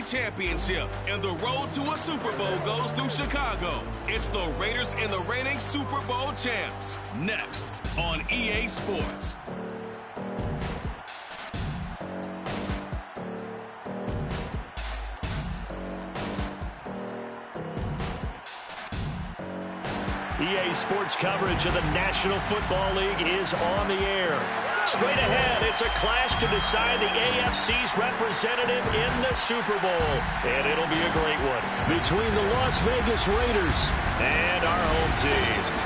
championship, and the road to a Super Bowl goes through Chicago. It's the Raiders and the reigning Super Bowl champs. Next on EA Sports. EA Sports coverage of the National Football League is on the air. Straight ahead, it's a clash to decide the AFC's representative in the Super Bowl. And it'll be a great one between the Las Vegas Raiders and our home team.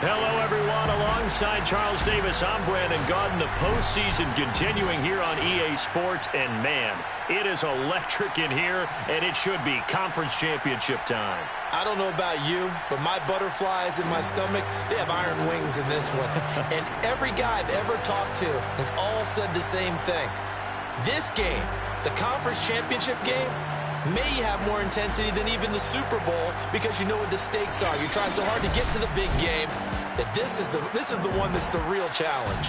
Hello, everyone. Alongside Charles Davis, I'm Brandon Gaudin. The postseason continuing here on EA Sports. And, man, it is electric in here, and it should be conference championship time. I don't know about you, but my butterflies in my stomach, they have iron wings in this one. And every guy I've ever talked to has all said the same thing. This game, the conference championship game, may have more intensity than even the Super Bowl because you know what the stakes are. You're trying so hard to get to the big game that this is the one that's the real challenge.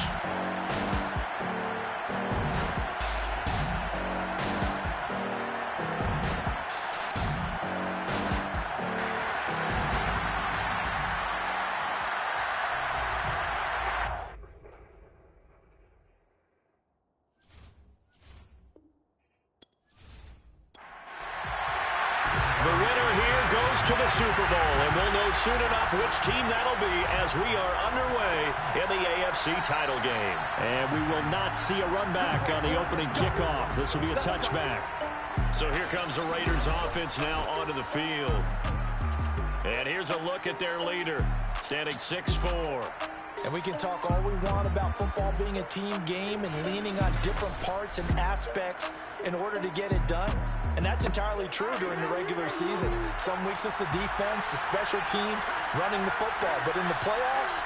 To the Super Bowl, and we'll know soon enough which team that'll be as we are underway in the AFC title game. And we will not see a run back on the opening kickoff. This will be a touchback. So here comes the Raiders offense now onto the field. And here's a look at their leader, standing 6'4". And we can talk all we want about football being a team game and leaning on different parts and aspects in order to get it done. And that's entirely true during the regular season. Some weeks it's the defense, the special teams, running the football. But in the playoffs,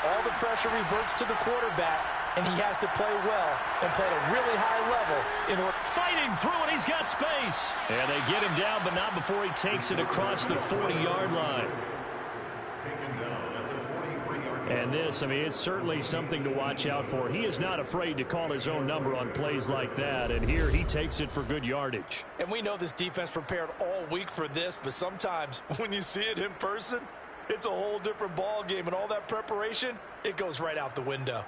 all the pressure reverts to the quarterback, and he has to play well and play at a really high level in order. Fighting through, and he's got space. And they get him down, but not before he takes it across the 40-yard line. And this, I mean, it's certainly something to watch out for. He is not afraid to call his own number on plays like that. And here he takes it for good yardage. And we know this defense prepared all week for this, but sometimes when you see it in person, it's a whole different ball game. And all that preparation, it goes right out the window.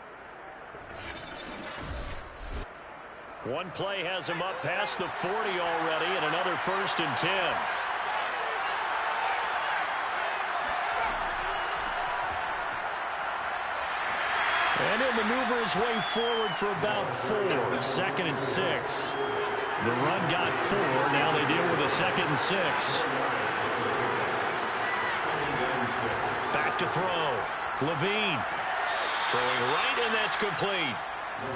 One play has him up past the 40 already, and another 1st and 10. And he'll maneuver his way forward for about 4. 2nd and 6. The run got 4. Now they deal with a 2nd and 6. Back to throw. Levine. Throwing right, and that's complete.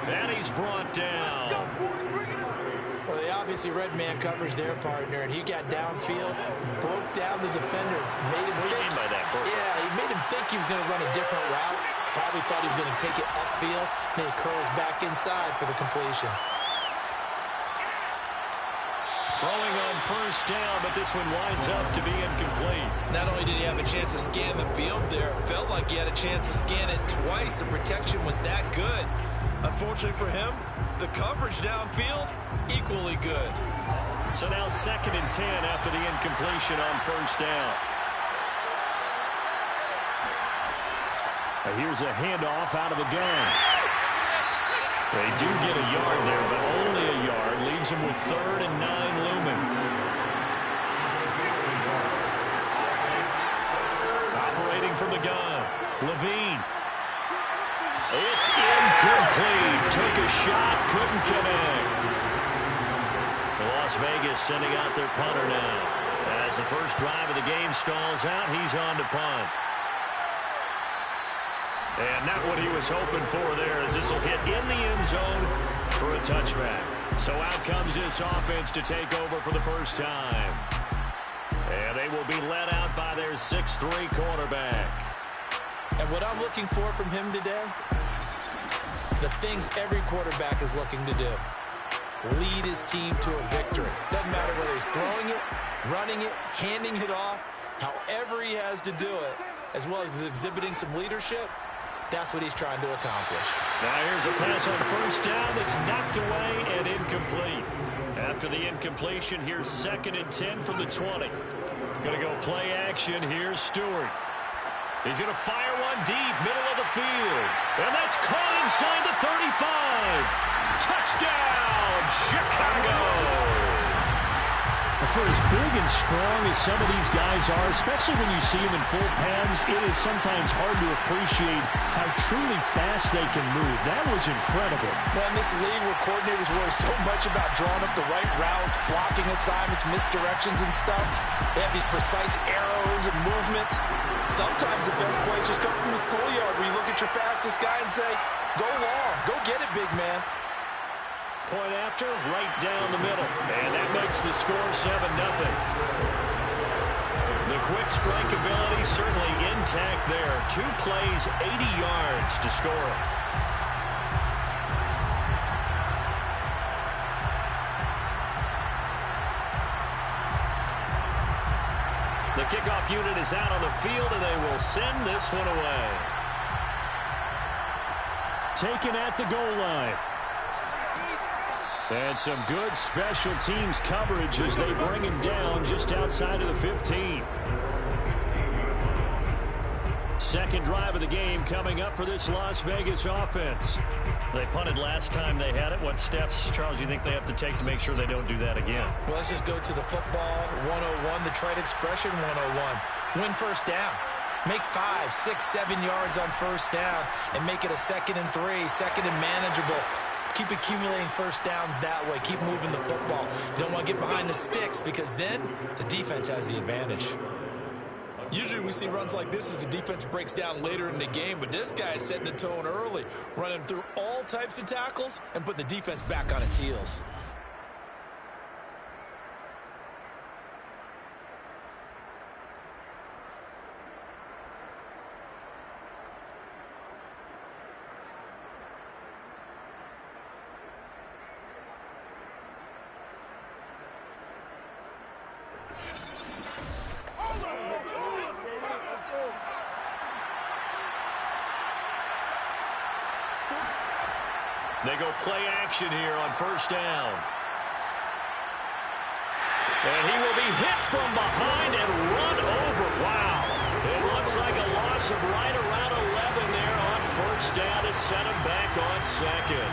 And he's brought down. Well, they obviously read man coverage their partner, and he got downfield, broke down the defender, made him think. What do you mean by that, Bert? Yeah, he made him think he was going to run a different route. Probably thought he was going to take it upfield, and then he curls back inside for the completion. Throwing on 1st down, but this one winds up to be incomplete. Not only did he have a chance to scan the field there, it felt like he had a chance to scan it twice. The protection was that good. Unfortunately for him, the coverage downfield, equally good. So now 2nd and 10 after the incompletion on 1st down. Here's a handoff out of the gun. They do get a yard there, but only a yard. Leaves him with 3rd and 9 looming. Operating from the gun. Levine. It's incomplete. Took a shot, couldn't connect. Las Vegas sending out their punter now. As the first drive of the game stalls out, he's on to punt. And not what he was hoping for there, as this will hit in the end zone for a touchback. So out comes this offense to take over for the first time. And they will be led out by their 6'3" quarterback. And what I'm looking for from him today, the things every quarterback is looking to do. Lead his team to a victory. Doesn't matter whether he's throwing it, running it, handing it off, however he has to do it. as well as exhibiting some leadership, that's what he's trying to accomplish. Now here's a pass on first down that's knocked away and incomplete. After the incompletion, here's 2nd and 10 from the 20. Going to go play action. Here's Stewart. He's going to fire one deep, middle of the field. And that's caught inside the 35. Touchdown, Chicago! For as big and strong as some of these guys are, especially when you see them in full pads, it is sometimes hard to appreciate how truly fast they can move. That was incredible. Well, in this league where coordinators worry so much about drawing up the right routes, blocking assignments, misdirections and stuff, they have these precise arrows and movements. Sometimes the best plays just come from the schoolyard where you look at your fastest guy and say, go long, go get it, big man. Point after, right down the middle. And that makes the score 7-0. The quick strike ability certainly intact there. 2 plays, 80 yards to score. The kickoff unit is out on the field, and they will send this one away. Taken at the goal line. And some good special teams coverage as they bring him down just outside of the 15. Second drive of the game coming up for this Las Vegas offense. They punted last time they had it. What steps, Charles, you think they have to take to make sure they don't do that again? Well, let's just go to the football 101, the trade expression 101. Win first down. Make 5, 6, 7 yards on first down and make it a 2nd and 3, 2nd and manageable. Keep accumulating first downs that way. Keep moving the football. You don't want to get behind the sticks because then the defense has the advantage. Usually we see runs like this as the defense breaks down later in the game, but this guy is setting the tone early, running through all types of tackles and putting the defense back on its heels. They go play action here on first down. And he will be hit from behind and run over. Wow. It looks like a loss of right around 11 there on first down to set him back on second.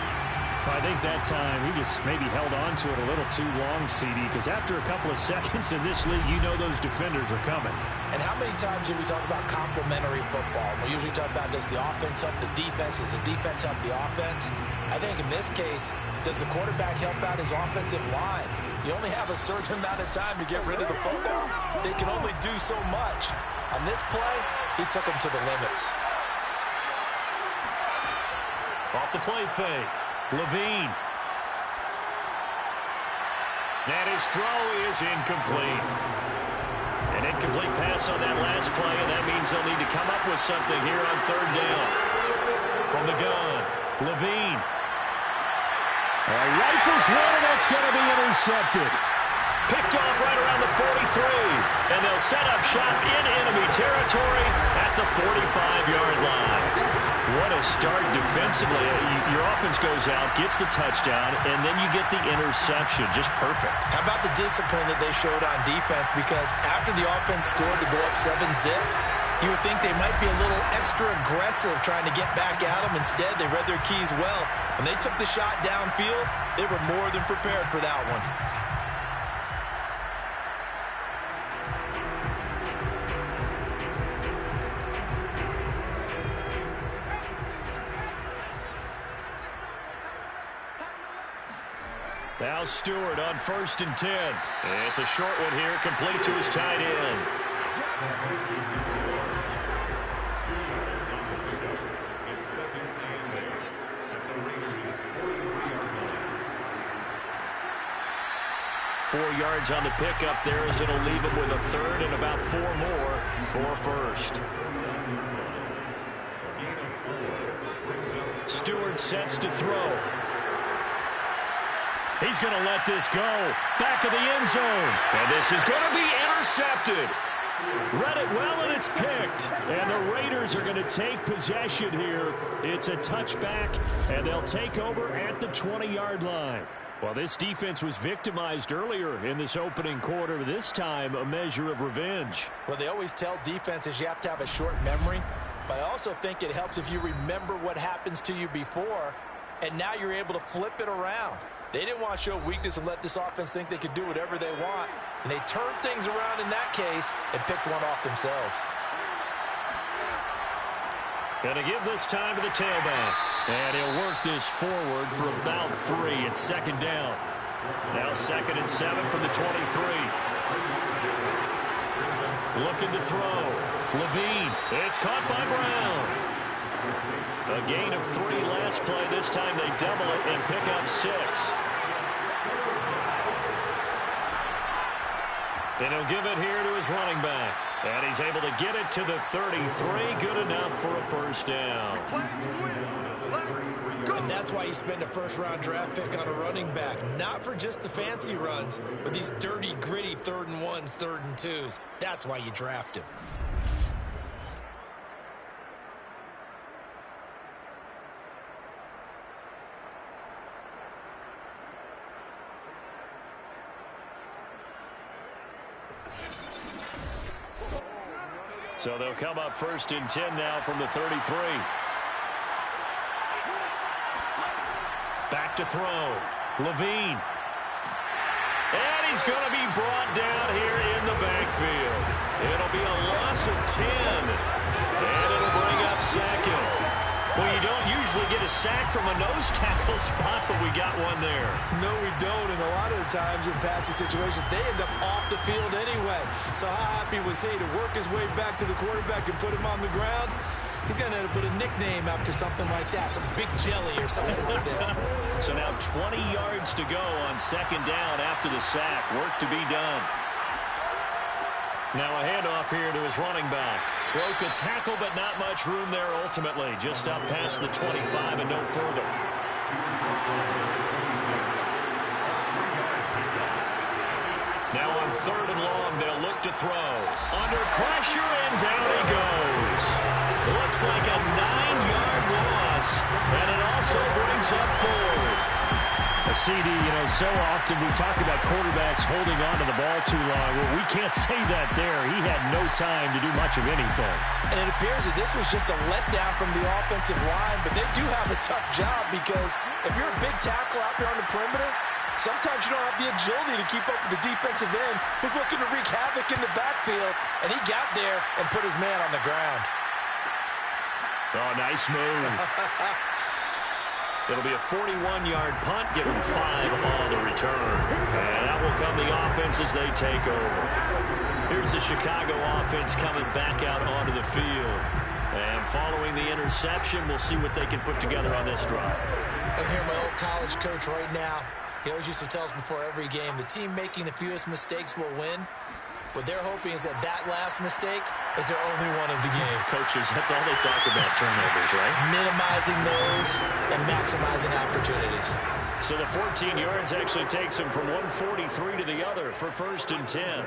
I think that time he just maybe held on to it a little too long, CD, because after a couple of seconds in this league, you know those defenders are coming. And how many times do we talk about complementary football? We usually talk about does the offense help the defense? Does the defense help the offense? I think in this case, does the quarterback help out his offensive line? You only have a certain amount of time to get rid of the football. They can only do so much. On this play, he took them to the limits. Off the play fake. Levine. And his throw is incomplete. An incomplete pass on that last play, and that means they'll need to come up with something here on third down. From the gun, Levine. Rifles one, and that's going to be intercepted. Picked off right around the 43. And they'll set up shop in enemy territory at the 45-yard line. What a start defensively. Your offense goes out, gets the touchdown, and then you get the interception. Just perfect. How about the discipline that they showed on defense? Because after the offense scored to go up 7-zip, you would think they might be a little extra aggressive trying to get back at them. Instead, they read their keys well. When they took the shot downfield, they were more than prepared for that one. Now Stewart on 1st and 10. It's a short one here, complete to his tight end. Four yards on the pickup there as it'll leave him with a third and about 4 more for first. Stewart sets to throw. He's going to let this go. Back of the end zone. And this is going to be intercepted. Read it well, and it's picked. And the Raiders are going to take possession here. It's a touchback, and they'll take over at the 20-yard line. Well, this defense was victimized earlier in this opening quarter. This time, a measure of revenge. Well, they always tell defenses you have to have a short memory, but I also think it helps if you remember what happens to you before, and now you're able to flip it around. They didn't want to show weakness and let this offense think they could do whatever they want, and they turned things around in that case and picked one off themselves. Going to give this time to the tailback. And he'll work this forward for about 3 at second down. Now 2nd and 7 from the 23. Looking to throw. Levine. It's caught by Brown. A gain of 3 last play. This time they double it and pick up 6. And he'll give it here to his running back. And he's able to get it to the 33. Good enough for a first down. And that's why you spend a first-round draft pick on a running back. Not for just the fancy runs, but these dirty, gritty 3rd and 1s, 3rd and 2s. That's why you draft him. So they'll come up 1st and 10 now from the 33. Back to throw. Levine. And he's going to be brought down here in the backfield. It'll be a loss of 10. And it'll bring up 2nd. Well, you don't usually get a sack from a nose tackle spot, but we got one there. No, we don't. And a lot of the times in passing situations, they end up off the field anyway. So how happy was he to work his way back to the quarterback and put him on the ground? He's going to end up with a nickname after something like that, some big jelly or something like that. So now 20 yards to go on 2nd down after the sack. Work to be done. Now a handoff here to his running back. Broke a tackle, but not much room there ultimately. Just up past the 25 and no further. Now on 3rd and long, they'll look to throw. Under pressure, and down he goes. Looks like a 9-yard loss, and it also brings up 4th. CD, so often we talk about quarterbacks holding on to the ball too long. Well, we can't say that there. He had no time to do much of anything. And it appears that this was just a letdown from the offensive line, but they do have a tough job because if you're a big tackle out there on the perimeter, sometimes you don't have the agility to keep up with the defensive end who's looking to wreak havoc in the backfield, and he got there and put his man on the ground. Oh, nice move. It'll be a 41-yard punt, given 5 on the return. And that will come the offense as they take over. Here's the Chicago offense coming back out onto the field. And following the interception, we'll see what they can put together on this drive. I hear my old college coach right now. He always used to tell us before every game, the team making the fewest mistakes will win. What they're hoping is that last mistake is their only one of the game. Coaches, that's all they talk about, turnovers, right? Minimizing those and maximizing opportunities. So the 14 yards actually takes him from 143 to the other for 1st and 10.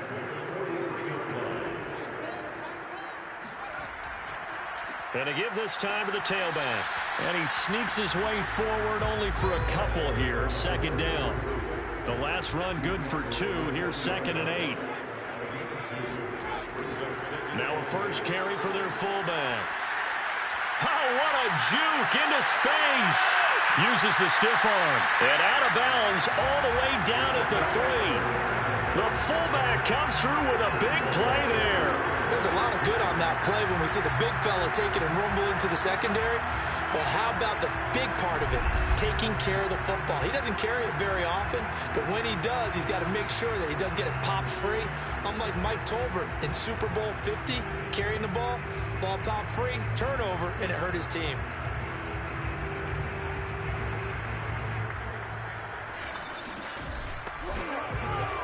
And to give this time to the tailback. And he sneaks his way forward only for a couple here. 2nd down. The last run good for 2. Here's 2nd and 8. Now a first carry for their fullback. Oh, what a juke into space. Uses the stiff arm. And out of bounds all the way down at the 3. The fullback comes through with a big play there. There's a lot of good on that play when we see the big fella take it and rumble into the secondary. But how about the big part of it, taking care of the football? He doesn't carry it very often, but when he does, he's got to make sure that he doesn't get it popped free. Unlike Mike Tolbert in Super Bowl 50, carrying the ball popped free, turnover, and it hurt his team.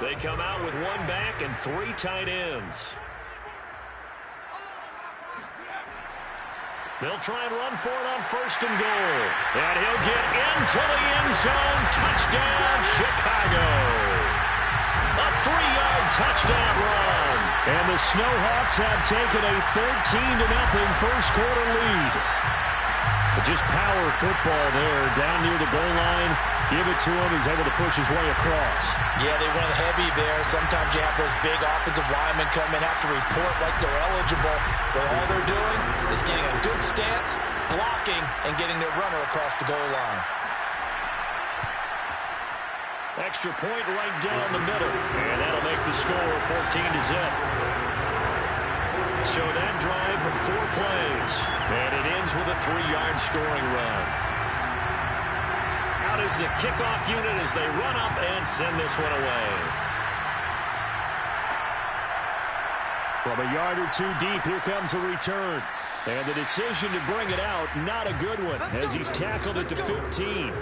They come out with 1 back and 3 tight ends. They'll try and run for it on 1st and goal. And he'll get into the end zone. Touchdown, Chicago. A 3-yard touchdown run. And the Snowhawks have taken a 13-0 first quarter lead. But just power football there, down near the goal line. Give it to him. He's able to push his way across. Yeah, they went heavy there. Sometimes you have those big offensive linemen come in, have to report like they're eligible. But all they're doing is getting a good stance, blocking, and getting their runner across the goal line. Extra point right down the middle. And that'll make the score 14-0. So that drive from 4 plays. And it ends with a 3-yard scoring run. Out is the kickoff unit as they run up and send this one away. From a yard or two deep, here comes a return. And the decision to bring it out, not a good one, as he's tackled at the 15.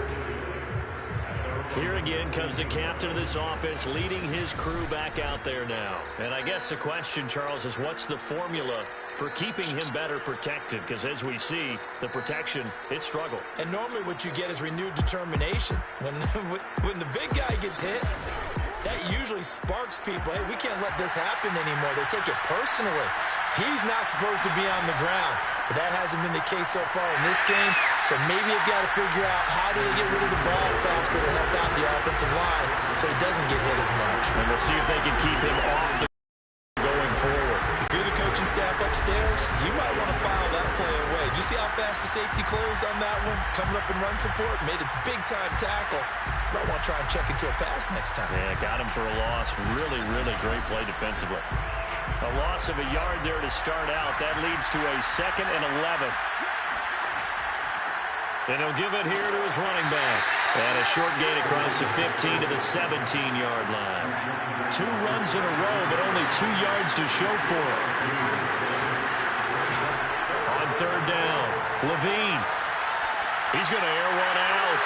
Here again comes the captain of this offense, leading his crew back out there now. And I guess the question, Charles, is what's the formula for keeping him better protected? Because as we see, the protection, it struggled. And normally what you get is renewed determination. When the big guy gets hit, that usually sparks people. Hey, we can't let this happen anymore. They take it personally. He's not supposed to be on the ground. But that hasn't been the case so far in this game. So maybe they've got to figure out how do they get rid of the ball faster to help out the offensive line so he doesn't get hit as much. And we'll see if they can keep him off the going forward. If you're the coaching staff upstairs, you might want to file that play away. Did you see how fast the safety closed on that one? Coming up in run support, made a big-time tackle. Might want to try and check into a pass next time. Yeah, got him for a loss. Really, really great play defensively. A loss of a yard there to start out. That leads to a 2nd and 11. And he'll give it here to his running back. And a short gain across the 15 to the 17-yard line. 2 runs in a row, but only 2 yards to show for it. On 3rd down, Levine. He's going to air one out.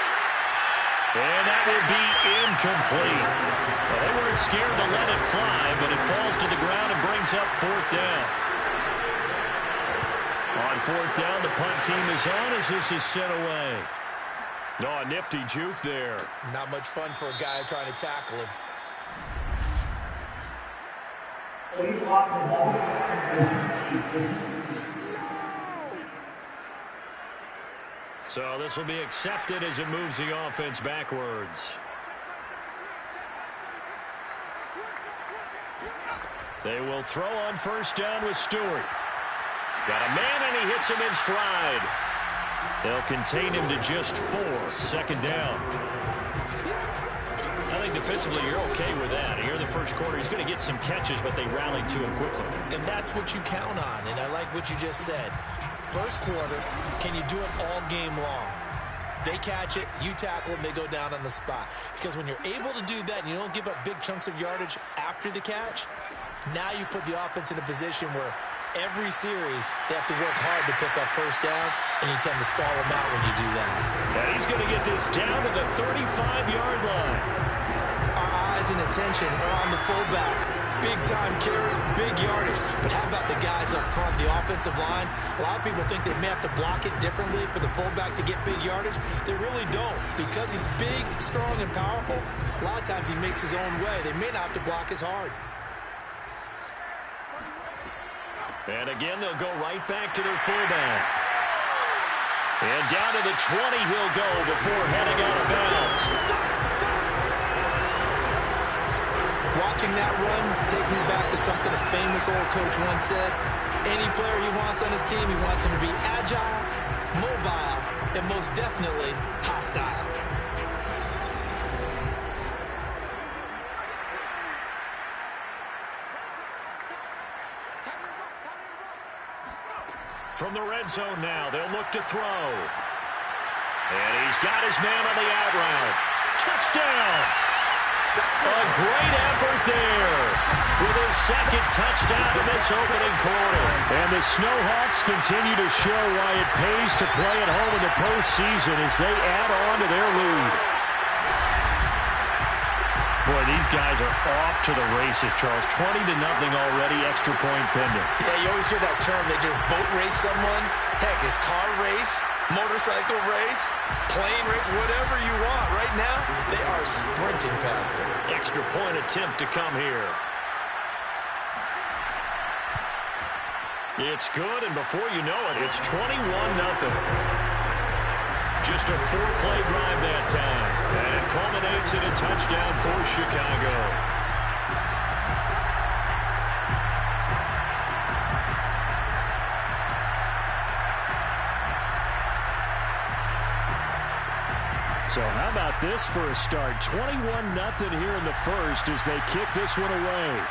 And that will be incomplete. Well, they weren't scared to let it fly, but it falls to the ground and brings up 4th down. On 4th down, the punt team is on as this is sent away. Oh, a nifty juke there. Not much fun for a guy trying to tackle him. So this will be accepted as it moves the offense backwards. They will throw on 1st down with Stewart. Got a man, and he hits him in stride. They'll contain him to just 4. 2nd down. I think defensively you're okay with that. Here in the first quarter, he's going to get some catches, but they rallied to him quickly. And that's what you count on, and I like what you just said. First quarter, can you do it all game long? They catch it, you tackle them, they go down on the spot. Because when you're able to do that and you don't give up big chunks of yardage after the catch, now you put the offense in a position where every series they have to work hard to pick up 1st downs, and you tend to stall them out when you do that. And he's going to get this down to the 35-yard line. Our eyes and attention are on the fullback. Big-time carry, big yardage. But how about the guys up front, the offensive line? A lot of people think they may have to block it differently for the fullback to get big yardage. They really don't. Because he's big, strong, and powerful, a lot of times he makes his own way. They may not have to block as hard. And again, they'll go right back to their fullback. And down to the 20 he'll go before heading out of bounds. Watching that run takes me back to something a famous old coach once said. Any player he wants on his team, he wants him to be agile, mobile, and most definitely hostile. From the red zone now, they'll look to throw. And he's got his man on the out route. Touchdown! A great effort there with his 2nd touchdown in this opening quarter. And the Snowhawks continue to show why it pays to play at home in the postseason as they add on to their lead. Boy, these guys are off to the races, Charles. 20-0 already, extra point pending. Yeah, you always hear that term. They just boat race someone. Heck, it's car race, motorcycle race, plane race, whatever you want. Right now, they are sprinting past them. Extra point attempt to come here. It's good, and before you know it, it's 21-0. Just a 4-play drive that time, and it culminates in a touchdown for Chicago. So how about this for a start? 21-0 here in the first as they kick this one away.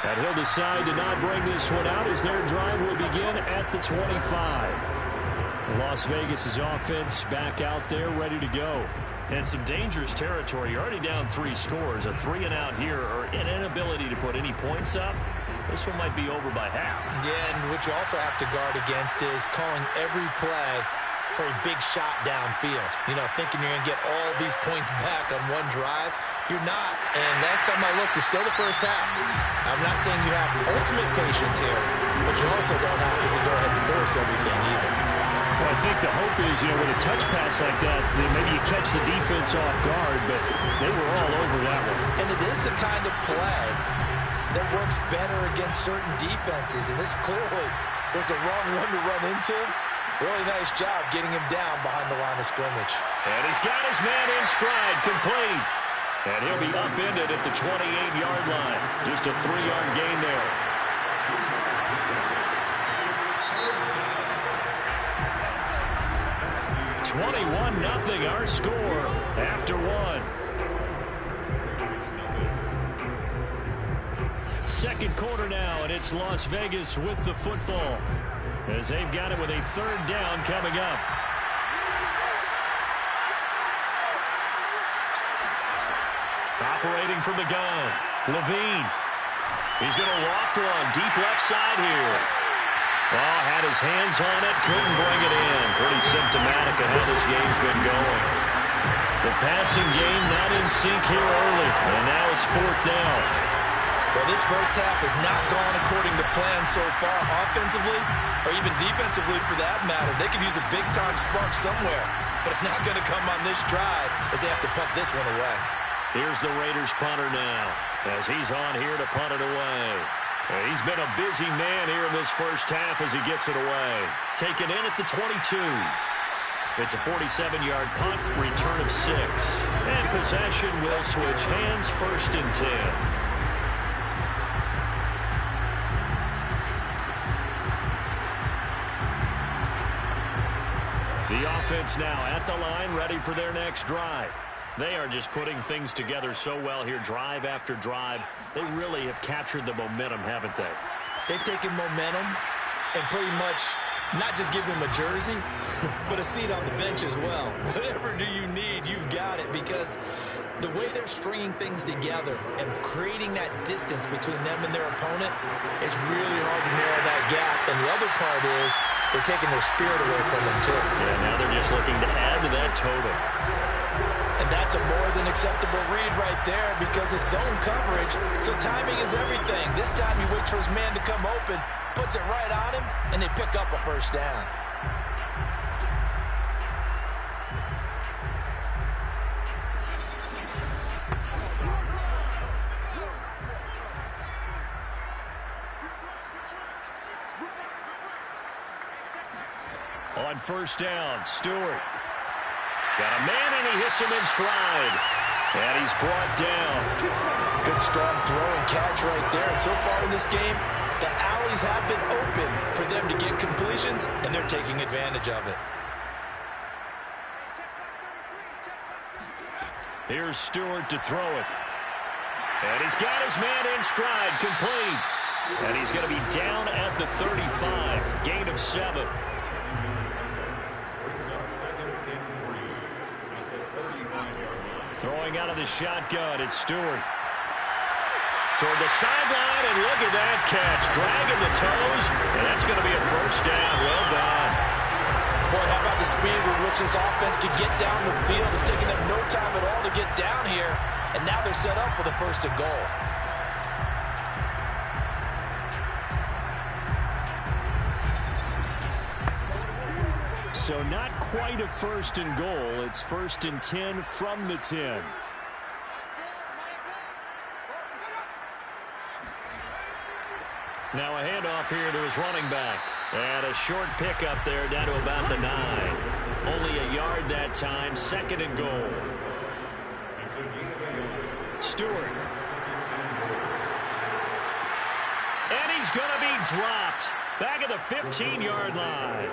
And he'll decide to not bring this one out as their drive will begin at the 25. Las Vegas' offense back out there ready to go. And some dangerous territory. You're already down 3 scores. A 3-and-out here or an inability to put any points up. This one might be over by half. Yeah, and what you also have to guard against is calling every play for a big shot downfield. You know, thinking you're going to get all these points back on one drive. You're not. And last time I looked, it's still the first half. I'm not saying you have ultimate patience here, but you also don't have to go ahead and force everything either. Well, I think the hope is, you know, with a touch pass like that, maybe you catch the defense off guard, but they were all over that one. And it is the kind of play that works better against certain defenses, and this clearly was the wrong one to run into. Really nice job getting him down behind the line of scrimmage. And he's got his man in stride, complete. And he'll be upended at the 28-yard line. Just a 3-yard gain there. (21-0) our score after one. Second quarter now, and it's Las Vegas with the football, as they've got it with a 3rd down coming up. Operating from the gun, Levine. He's going to loft one deep left side here. Oh, had his hands on it, couldn't bring it in. Pretty symptomatic of how this game's been going. The passing game not in sync here early, and now it's 4th down. Well, this first half has not gone according to plan so far, offensively or even defensively for that matter. They could use a big-time spark somewhere, but it's not going to come on this drive as they have to punt this one away. Here's the Raiders punter now as he's on here to punt it away. He's been a busy man here in this first half as he gets it away. Taken in at the 22. It's a 47-yard punt, return of 6. And possession will switch hands, 1st and 10. The offense now at the line, ready for their next drive. They are just putting things together so well here, drive after drive. They really have captured the momentum, haven't they? They've taken momentum and pretty much not just give him a jersey, but a seat on the bench as well. Whatever do you need, you've got it, because the way they're stringing things together and creating that distance between them and their opponent is really hard to narrow that gap. And the other part is they're taking their spirit away from them, too. Yeah, now they're just looking to add to that total. And that's a more than acceptable read right there because it's zone coverage, so timing is everything. This time he waits for his man to come open, puts it right on him, and they pick up a 1st down. On 1st down, Stewart. Got a man, and he hits him in stride. And he's brought down. Good strong throw and catch right there. And so far in this game, the alleys have been open for them to get completions, and they're taking advantage of it. Here's Stewart to throw it. And he's got his man in stride, complete. And he's going to be down at the 35, gain of 7. Throwing out of the shotgun, it's Stewart. Toward the sideline, and look at that catch. Dragging the toes, and that's going to be a 1st down. Well done. Boy, how about the speed with which this offense can get down the field? It's taking them no time at all to get down here, and now they're set up for the 1st and goal. So not quite a 1st and goal. It's 1st and 10 from the 10. Now a handoff here to his running back. And a short pickup there down to about the 9. Only a yard that time, 2nd and goal. Stewart. And he's going to be dropped back at the 15-yard line.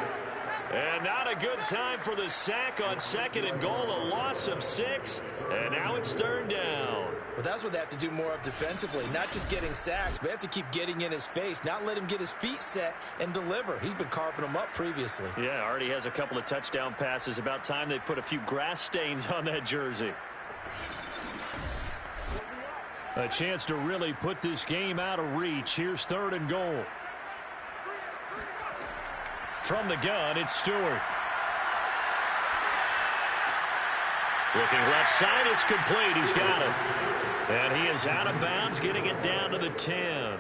And not a good time for the sack on 2nd and goal. A loss of 6. And now it's 3rd down. Well, that's what they have to do more of defensively. Not just getting sacks, but they have to keep getting in his face. Not let him get his feet set and deliver. He's been carving them up previously. Yeah, already has a couple of touchdown passes. About time they put a few grass stains on that jersey. A chance to really put this game out of reach. Here's 3rd and goal. From the gun, it's Stewart. Looking left side, it's complete. He's got it. And he is out of bounds, getting it down to the 10.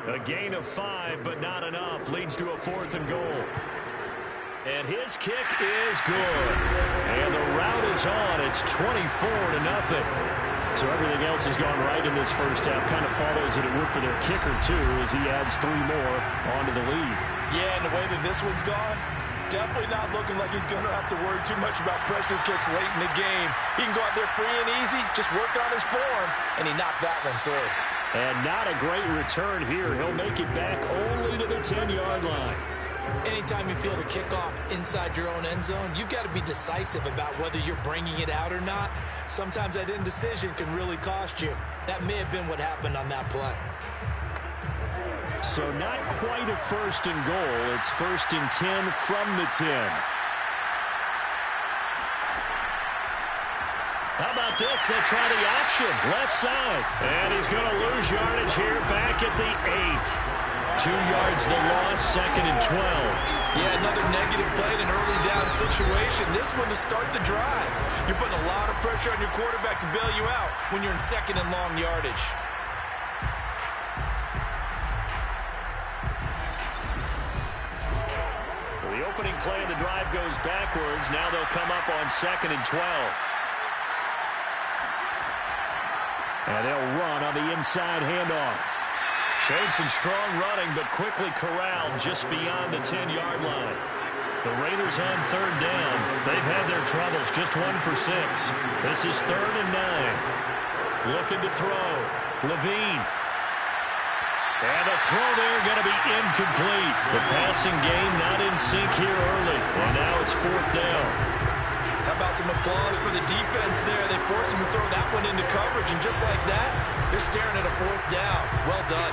A gain of 5, but not enough. Leads to a 4th and goal. And his kick is good. And the route is on. It's 24-0. So everything else has gone right in this first half. Kind of follows that it would for their kicker, too, as he adds 3 more onto the lead. Yeah, and the way that this one's gone, definitely not looking like he's going to have to worry too much about pressure kicks late in the game. He can go out there free and easy, just work on his form, and he knocked that one through. And not a great return here. He'll make it back only to the 10-yard line. Anytime you feel the kickoff inside your own end zone, you've got to be decisive about whether you're bringing it out or not. Sometimes that indecision can really cost you. That may have been what happened on that play. So not quite a 1st and goal. It's 1st and 10 from the 10. How about this? They'll try the option. Left side. And he's going to lose yardage here back at the 8. 2 yards the loss, 2nd and 12. Yeah, another negative play in an early down situation. This one to start the drive. You're putting a lot of pressure on your quarterback to bail you out when you're in 2nd and long yardage. So the opening play of the drive goes backwards. Now they'll come up on 2nd and 12. And they'll run on the inside handoff. Showed some strong running, but quickly corralled just beyond the 10-yard line. The Raiders on 3rd down. They've had their troubles, just 1 for 6. This is 3rd and 9. Looking to throw. Levine. And the throw there going to be incomplete. The passing game not in sync here early. And now it's 4th down. How about some applause for the defense there? They forced him to throw that one into coverage, and just like that, they're staring at a 4th down. Well done.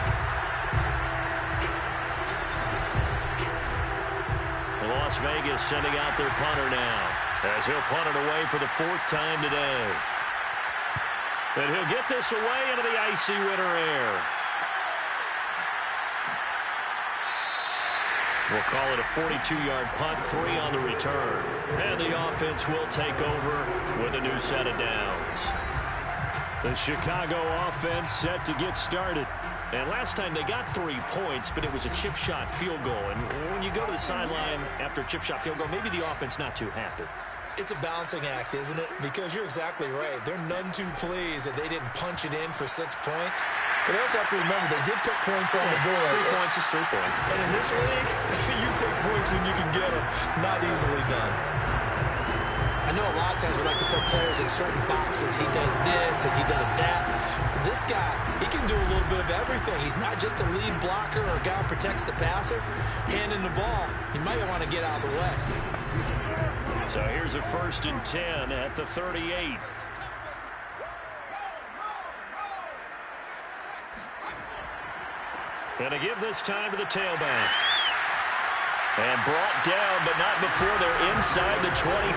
Las Vegas sending out their punter now, as he'll punt it away for the 4th time today. And he'll get this away into the icy winter air. We'll call it a 42-yard punt, 3 on the return. And the offense will take over with a new set of downs. The Chicago offense set to get started. And last time they got 3 points, but it was a chip shot field goal. And when you go to the sideline after a chip shot field goal, maybe the offense not too happy. It's a balancing act, isn't it? Because you're exactly right. They're none too pleased that they didn't punch it in for 6 points. But they also have to remember they did put points on the board. 3 points is 3 points. And in this league, you take points when you can get them. Not easily done. I know a lot of times we like to put players in certain boxes. He does this and he does that. But this guy, he can do a little bit of everything. He's not just a lead blocker or a guy who protects the passer. Handing the ball, he might want to get out of the way. So here's a 1st and 10 at the 38. And to give this time to the tailback. And brought down, but not before they're inside the 25.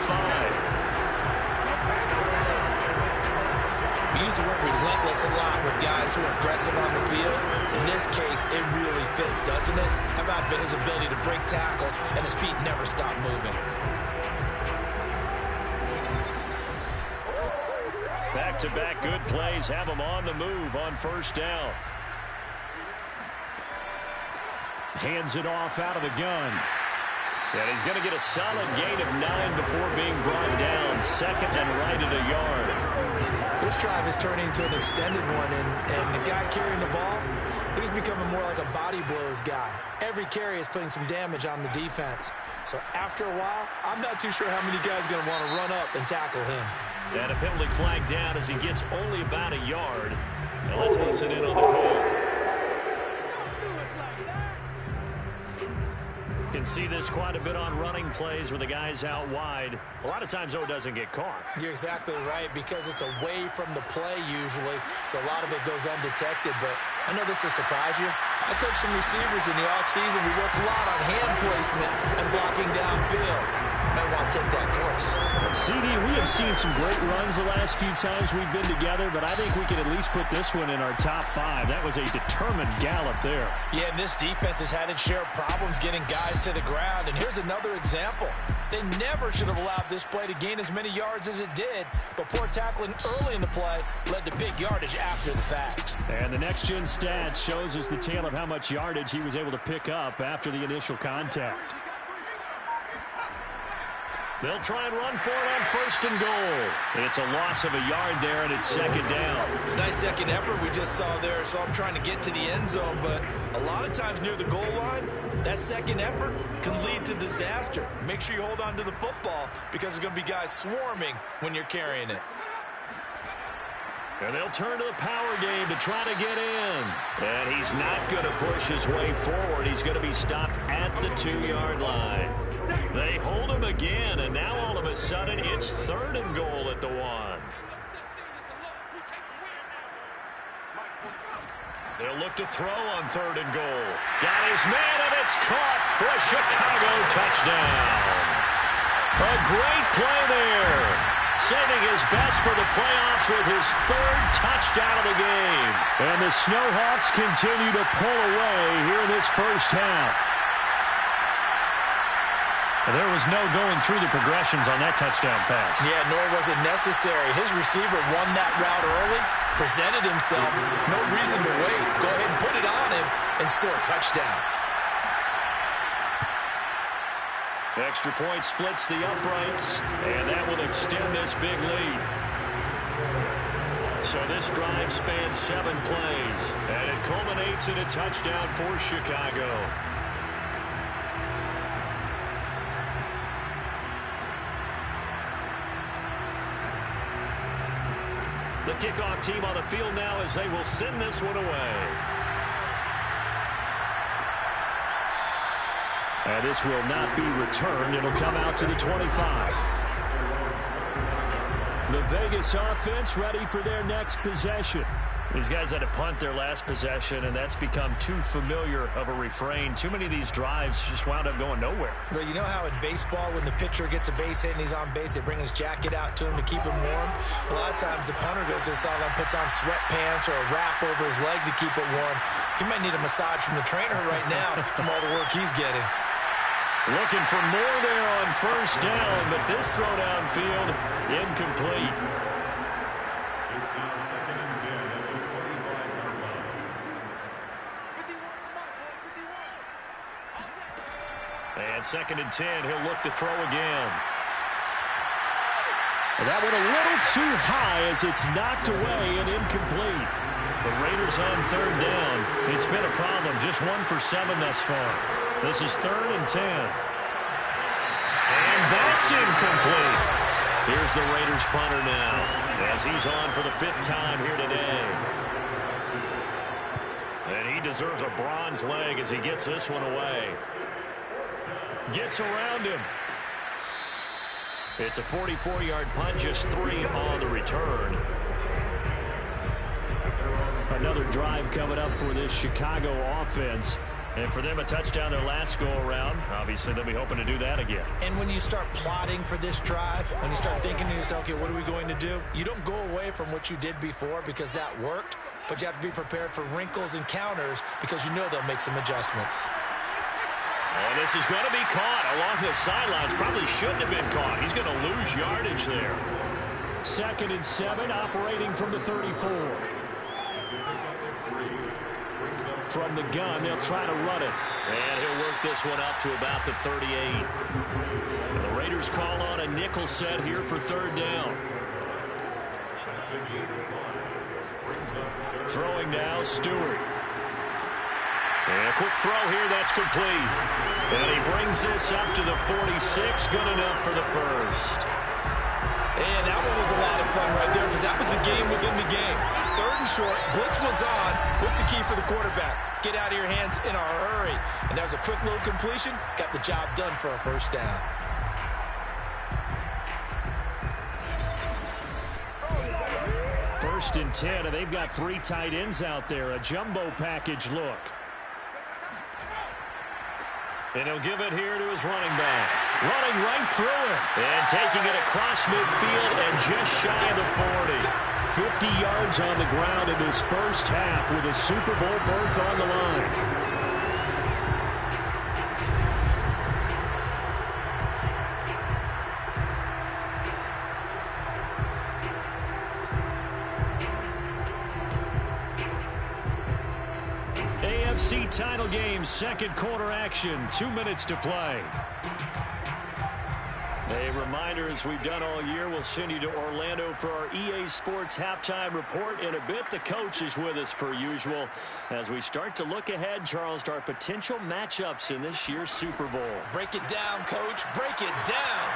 We use the word relentless a lot with guys who are aggressive on the field. In this case, it really fits, doesn't it? How about his ability to break tackles and his feet never stop moving? Back-to-back good plays have them on the move on 1st down. Hands it off out of the gun. And he's going to get a solid gain of 9 before being brought down. Second and right at a yard. This drive is turning into an extended one, and the guy carrying the ball, he's becoming more like a body blows guy. Every carry is putting some damage on the defense. So after a while, I'm not too sure how many guys are going to want to run up and tackle him. And a penalty flag down as he gets only about a yard. Now let's listen in on the call. You can see this quite a bit on running plays where the guy's out wide. A lot of times, though, it doesn't get caught. You're exactly right, because it's away from the play usually, so a lot of it goes undetected. But I know this will surprise you. I coach some receivers in the offseason. We work a lot on hand placement and blocking downfield. I want to take that course. CD, we have seen some great runs the last few times we've been together, but I think we can at least put this one in our top 5. That was a determined gallop there. Yeah, and this defense has had its share of problems getting guys to the ground. And here's another example. They never should have allowed this play to gain as many yards as it did, but poor tackling early in the play led to big yardage after the fact. And the next-gen stats shows us the tale of how much yardage he was able to pick up after the initial contact. They'll try and run for it on 1st and goal. It's a loss of a yard there, and it's 2nd down. It's a nice second effort we just saw there, so I'm trying to get to the end zone, but a lot of times near the goal line, that second effort can lead to disaster. Make sure you hold on to the football, because there's going to be guys swarming when you're carrying it. And they'll turn to the power game to try to get in. And he's not going to push his way forward. He's going to be stopped at the 2-yard line. They hold him again, and now all of a sudden it's 3rd and goal at the 1. They'll look to throw on 3rd and goal. Got his man, and it's caught for a Chicago touchdown. A great play there. Saving his best for the playoffs with his 3rd touchdown of the game. And the Snowhawks continue to pull away here in this first half. There was no going through the progressions on that touchdown pass. Yeah, nor was it necessary. His receiver won that route early, presented himself. No reason to wait. Go ahead and put it on him and score a touchdown. Extra point splits the uprights, and that will extend this big lead. So this drive spans 7 plays, and it culminates in a touchdown for Chicago. The kickoff team on the field now as they will send this one away. And this will not be returned. It'll come out to the 25. The Vegas offense ready for their next possession. These guys had to punt their last possession, and that's become too familiar of a refrain. Too many of these drives just wound up going nowhere. Well, you know how in baseball, when the pitcher gets a base hit and he's on base, they bring his jacket out to him to keep him warm? A lot of times the punter goes to the sideline, puts on sweatpants or a wrap over his leg to keep it warm. He might need a massage from the trainer right now from all the work he's getting. Looking for more there on 1st down, but this throw downfield, incomplete. It's now 2nd and 10 at the 25-yard line. And 2nd and 10, he'll look to throw again. And that went a little too high as it's knocked away and incomplete. The Raiders on 3rd down. It's been a problem, just 1 for 7 thus far. This is 3rd and 10. And that's incomplete. Here's the Raiders punter now, as he's on for the 5th time here today. And he deserves a bronze leg as he gets this one away. Gets around him. It's a 44-yard punt, just 3 on the return. Another drive coming up for this Chicago offense. And for them, a touchdown their last go-around. Obviously, they'll be hoping to do that again. And when you start plotting for this drive, when you start thinking to yourself, okay, what are we going to do? You don't go away from what you did before because that worked, but you have to be prepared for wrinkles and counters because you know they'll make some adjustments. Oh, this is going to be caught along the sidelines. Probably shouldn't have been caught. He's going to lose yardage there. 2nd and 7, operating from the 34. From the gun, they'll try to run it. And he'll work this one up to about the 38. The Raiders call on a nickel set here for third down. Throwing now, Stewart. And a quick throw here, that's complete. And he brings this up to the 46, good enough for the first. And that one was a lot of fun right there because that was the game within the game. Third and short, blitz was on. What's the key for the quarterback? Get out of your hands in a hurry. And that was a quick little completion. Got the job done for a first down. First and 10, and they've got 3 tight ends out there. A jumbo package look. And he'll give it here to his running back. Running right through it. And taking it across midfield and just shy of the 40. 50 yards on the ground in his first half with a Super Bowl berth on the line. AFC title game, second quarter action, 2 minutes to play. A reminder, as we've done all year, we'll send you to Orlando for our EA Sports halftime report. In a bit, the coach is with us per usual as we start to look ahead, Charles, to our potential matchups in this year's Super Bowl. Break it down, Coach. Break it down.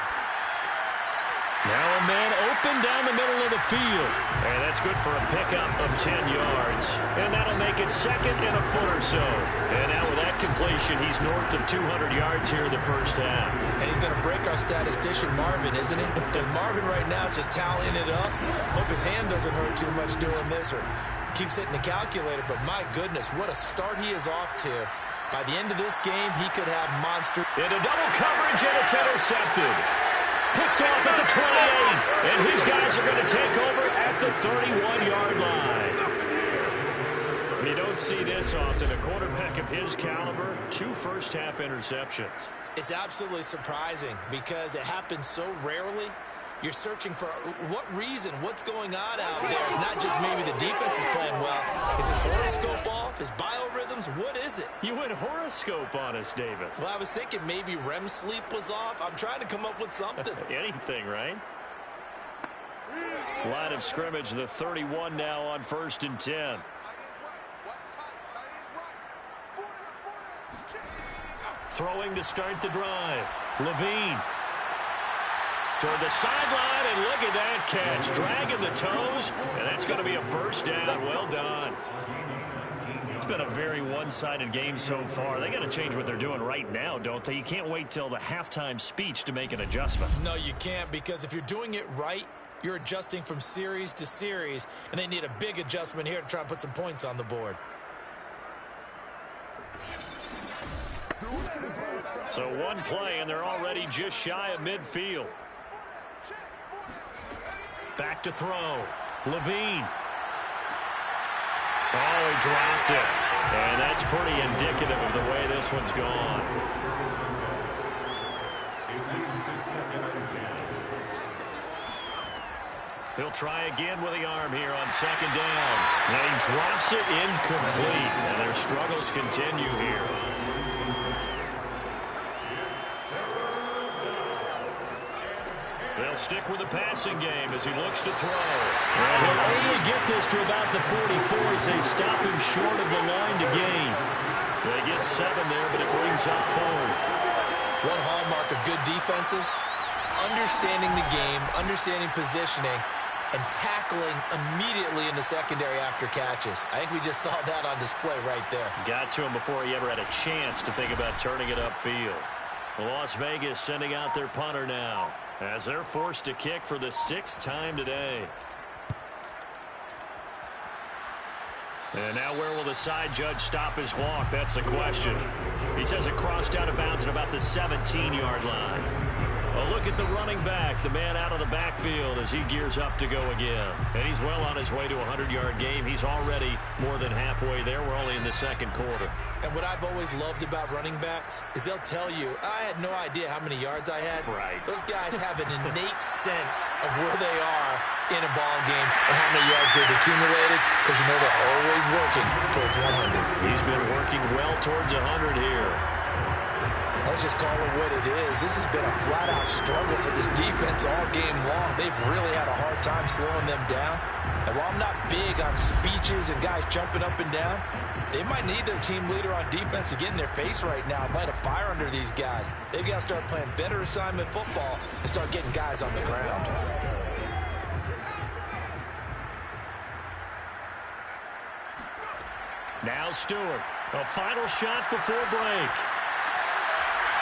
Now a man open down the middle of the field. And that's good for a pickup of 10 yards. And that'll make it second and a foot or so. And now with that completion, he's north of 200 yards here in the first half. And he's going to break our statistician, Marvin, isn't he? Because Marvin right now is just tallying it up. Hope his hand doesn't hurt too much doing this or keeps hitting the calculator. But my goodness, what a start he is off to. By the end of this game, he could have monster. Into double coverage, and it's intercepted. Picked off at the 28, and his guys are going to take over at the 31-yard line. You don't see this often. A quarterback of his caliber, 2 first-half interceptions. It's absolutely surprising because it happens so rarely. You're searching for what reason, what's going on out there. It's not just maybe the defense is playing well. Is his horoscope off? His biorhythms? What is it? You went horoscope on us, Davis. Well, I was thinking maybe REM sleep was off. I'm trying to come up with something. Anything, right? Line of scrimmage, the 31 now on 1st and 10. Throwing to start the drive. Levine. Toward the sideline, and look at that catch. Dragging the toes, and that's going to be a first down. Well done. It's been a very one-sided game so far. They got to change what they're doing right now, don't they? You can't wait till the halftime speech to make an adjustment. No, you can't, because if you're doing it right, you're adjusting from series to series, and they need a big adjustment here to try and put some points on the board. So one play, and they're already just shy of midfield. Back to throw. Levine. Oh, he dropped it. And that's pretty indicative of the way this one's gone. He'll try again with the arm here on second down. And he drops it incomplete. And their struggles continue here. They'll stick with the passing game as he looks to throw. And he'll only get this to about the 44 as they stop him short of the line to gain. They get 7 there, but it brings up 4th. One hallmark of good defenses is understanding the game, understanding positioning, and tackling immediately in the secondary after catches. I think we just saw that on display right there. Got to him before he ever had a chance to think about turning it upfield. Las Vegas sending out their punter now, as they're forced to kick for the 6th time today. And now where will the side judge stop his walk? That's the question. He says it crossed out of bounds at about the 17-yard line. A look at the running back, the man out of the backfield as he gears up to go again. And he's well on his way to a 100-yard game. He's already more than halfway there. We're only in the second quarter. And what I've always loved about running backs is they'll tell you, I had no idea how many yards I had. Right. Those guys have an innate sense of where they are in a ball game and how many yards they've accumulated, because you know they're always working towards 100. He's been working well towards 100 here. Let's just call it what it is. This has been a flat-out struggle for this defense all game long. They've really had a hard time slowing them down. And while I'm not big on speeches and guys jumping up and down, they might need their team leader on defense to get in their face right now and light a fire under these guys. They've got to start playing better assignment football and start getting guys on the ground. Now Stewart, a final shot before break.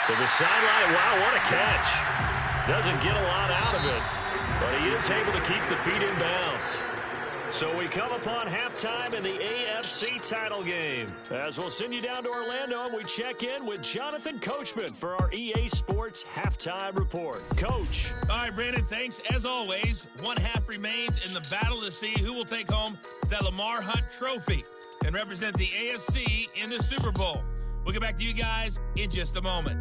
To the sideline. Wow, what a catch. Doesn't get a lot out of it, but he is able to keep the feet in bounds. So we come upon halftime in the AFC title game. As we'll send you down to Orlando, and we check in with Jonathan Coachman for our EA Sports Halftime Report. Coach. All right, Brandon, thanks. As always, one half remains in the battle to see who will take home that Lamar Hunt trophy and represent the AFC in the Super Bowl. We'll get back to you guys in just a moment.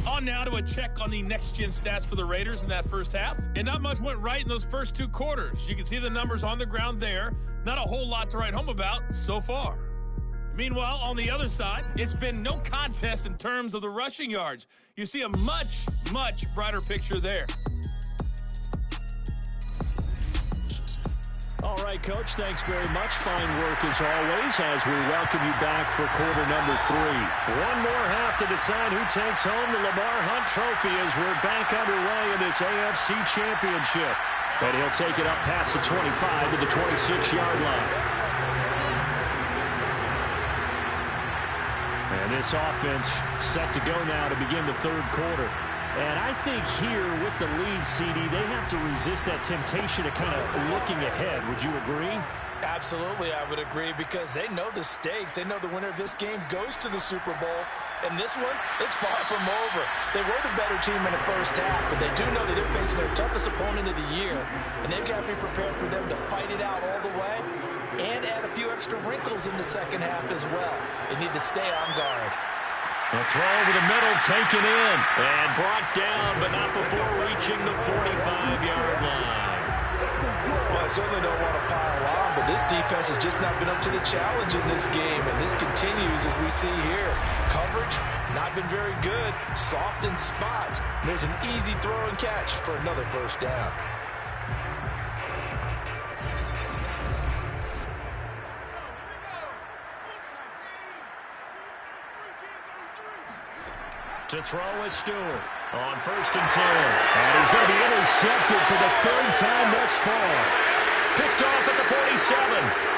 On now to a check on the next-gen stats for the Raiders in that first half. And not much went right in those first two quarters. You can see the numbers on the ground there. Not a whole lot to write home about so far. Meanwhile, on the other side, it's been no contest in terms of the rushing yards. You see a much, much brighter picture there. All right, Coach, thanks very much. Fine work as always as we welcome you back for quarter number 3. One more half to decide who takes home the Lamar Hunt trophy as we're back underway in this AFC Championship. And he'll take it up past the 25 to the 26-yard line. And this offense set to go now to begin the third quarter. And I think here with the lead, CD, they have to resist that temptation of kind of looking ahead. Would you agree? Absolutely, I would agree, because they know the stakes. They know the winner of this game goes to the Super Bowl. And this one, it's far from over. They were the better team in the first half, but they do know that they're facing their toughest opponent of the year. And they've got to be prepared for them to fight it out all the way and add a few extra wrinkles in the second half as well. They need to stay on guard. A throw over the middle, taken in, and brought down, but not before reaching the 45-yard line. Well, I certainly don't want to pile on, but this defense has just not been up to the challenge in this game, and this continues as we see here. Coverage, not been very good, soft in spots. There's an easy throw and catch for another first down. To throw is Stewart on 1st and 10. And he's going to be intercepted for the third time thus far. Picked off at the 47.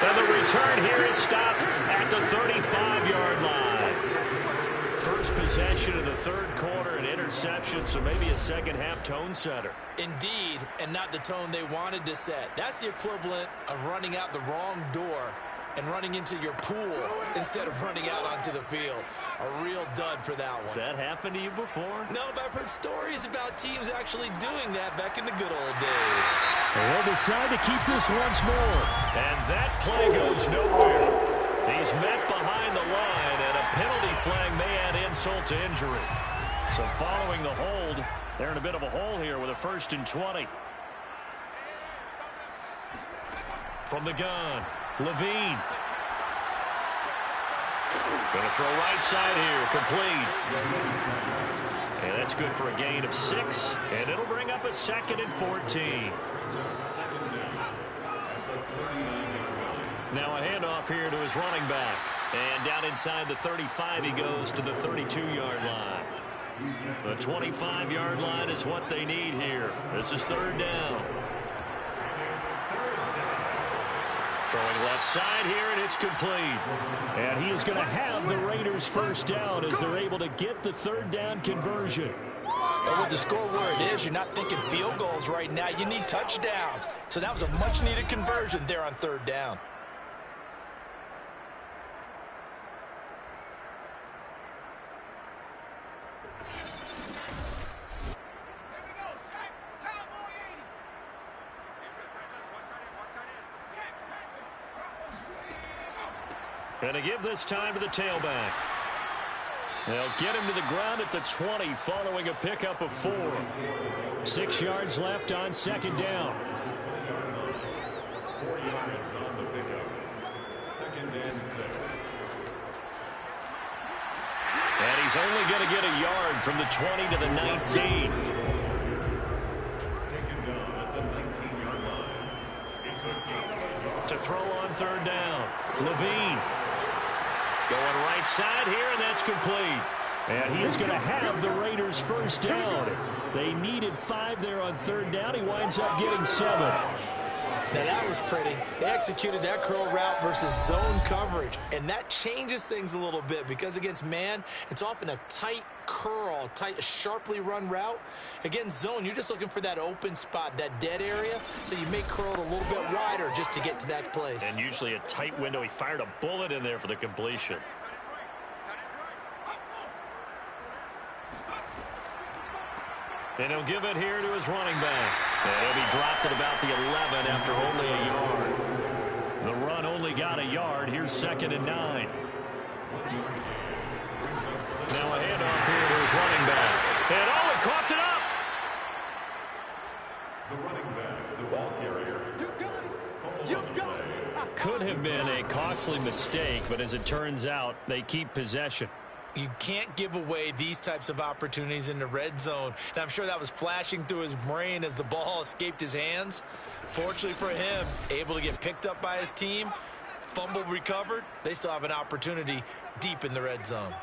And the return here is stopped at the 35-yard line. First possession of the third quarter, an interception, so maybe a second-half tone setter. Indeed, and not the tone they wanted to set. That's the equivalent of running out the wrong door and running into your pool instead of running out onto the field. A real dud for that one. Has that happened to you before? No, but I've heard stories about teams actually doing that back in the good old days. They'll decide to keep this once more. And that play goes nowhere. He's met behind the line, and a penalty flag may add insult to injury. So following the hold, they're in a bit of a hole here with a 1st and 20. From the gun, Levine. Going to throw right side here, complete. And that's good for a gain of 6, and it'll bring up a 2nd and 14. Now a handoff here to his running back. And down inside the 35, he goes to the 32-yard line. The 25-yard line is what they need here. This is 3rd down. Throwing left side here, and it's complete. And he is going to have the Raiders' first down as they're able to get the 3rd down conversion. But with the score where it is, you're not thinking field goals right now. You need touchdowns. So that was a much-needed conversion there on 3rd down. And to give this time to the tailback. They'll get him to the ground at the 20 following a pickup of 4. 6 yards left on second down. 4 yards on the pickup. 2nd and 6. And he's only going to get a yard from the 20 to the 19. Taken down at the 19-yard line. It's a gain. To throw on 3rd down. Levine. Going right side here, and that's complete. And he is going to have the Raiders first down. They needed 5 there on 3rd down. He winds up getting 7. Now that was pretty. They executed that curl route versus zone coverage, and that changes things a little bit because against man, it's often a tight curl, tight, sharply run route. Against zone, you're just looking for that open spot, that dead area, so you make curl it a little bit wider just to get to that place. And usually a tight window. He fired a bullet in there for the completion. And he'll give it here to his running back. And he'll be dropped at about the 11 after only a yard. The run only got a yard. Here's 2nd and 9. Now a handoff here to his running back. And he coughed it up. The running back, the ball carrier. You got it. Could have been a costly mistake, but as it turns out, they keep possession. You can't give away these types of opportunities in the red zone. And I'm sure that was flashing through his brain as the ball escaped his hands. Fortunately for him, able to get picked up by his team, fumble recovered. They still have an opportunity deep in the red zone.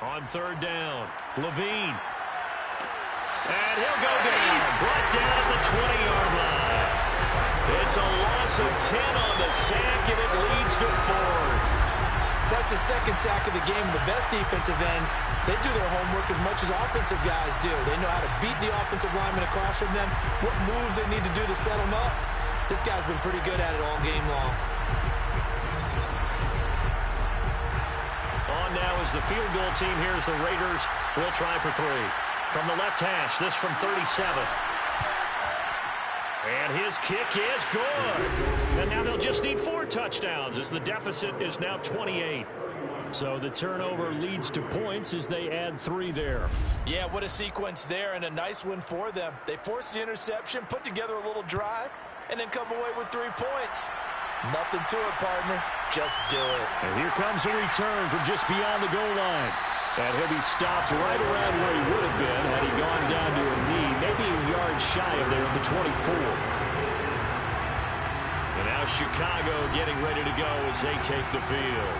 On 3rd down, Levine. And he'll go down. Brought down at the 20-yard line. It's a loss of 10 on the sack, and it leads to 4th. That's a 2nd sack of the game. The best defensive ends, they do their homework as much as offensive guys do. They know how to beat the offensive lineman across from them, what moves they need to do to set them up. This guy's been pretty good at it all game long. On now is the field goal team here as the Raiders will try for 3. From the left hash, this from 37. And his kick is good. And now they'll just need 4 touchdowns as the deficit is now 28. So the turnover leads to points as they add 3 there. Yeah, what a sequence there and a nice win for them. They forced the interception, put together a little drive, and then come away with 3 points. Nothing to it, partner. Just do it. And here comes a return from just beyond the goal line. And he'll be stopped right around where he would have been had he gone down to a knee, maybe a yard shy of there at the 24. And now Chicago getting ready to go as they take the field.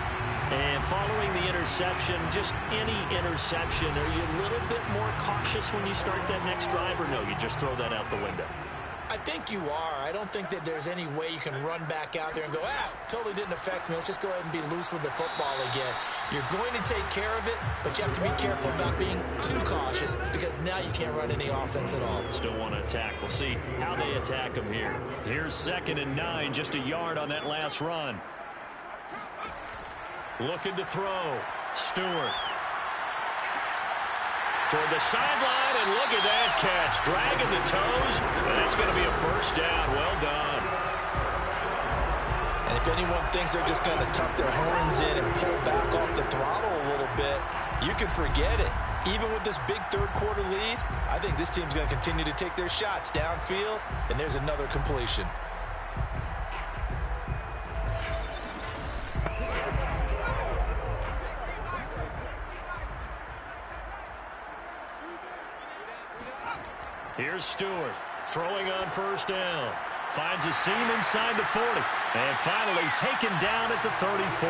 And following the interception, just any interception, are you a little bit more cautious when you start that next drive, or no, you just throw that out the window? I think you are. I don't think that there's any way you can run back out there and go, totally didn't affect me. Let's just go ahead and be loose with the football again. You're going to take care of it, but you have to be careful about being too cautious because now you can't run any offense at all. Still want to attack. We'll see how they attack him here. Here's 2nd and 9, just a yard on that last run. Looking to throw. Stewart. Toward the sideline, and look at that catch. Dragging the toes, and that's going to be a first down. Well done. And if anyone thinks they're just going to tuck their horns in and pull back off the throttle a little bit, you can forget it. Even with this big 3rd quarter lead, I think this team's going to continue to take their shots downfield, and there's another completion. Here's Stewart throwing on 1st down. Finds a seam inside the 40. And finally taken down at the 34.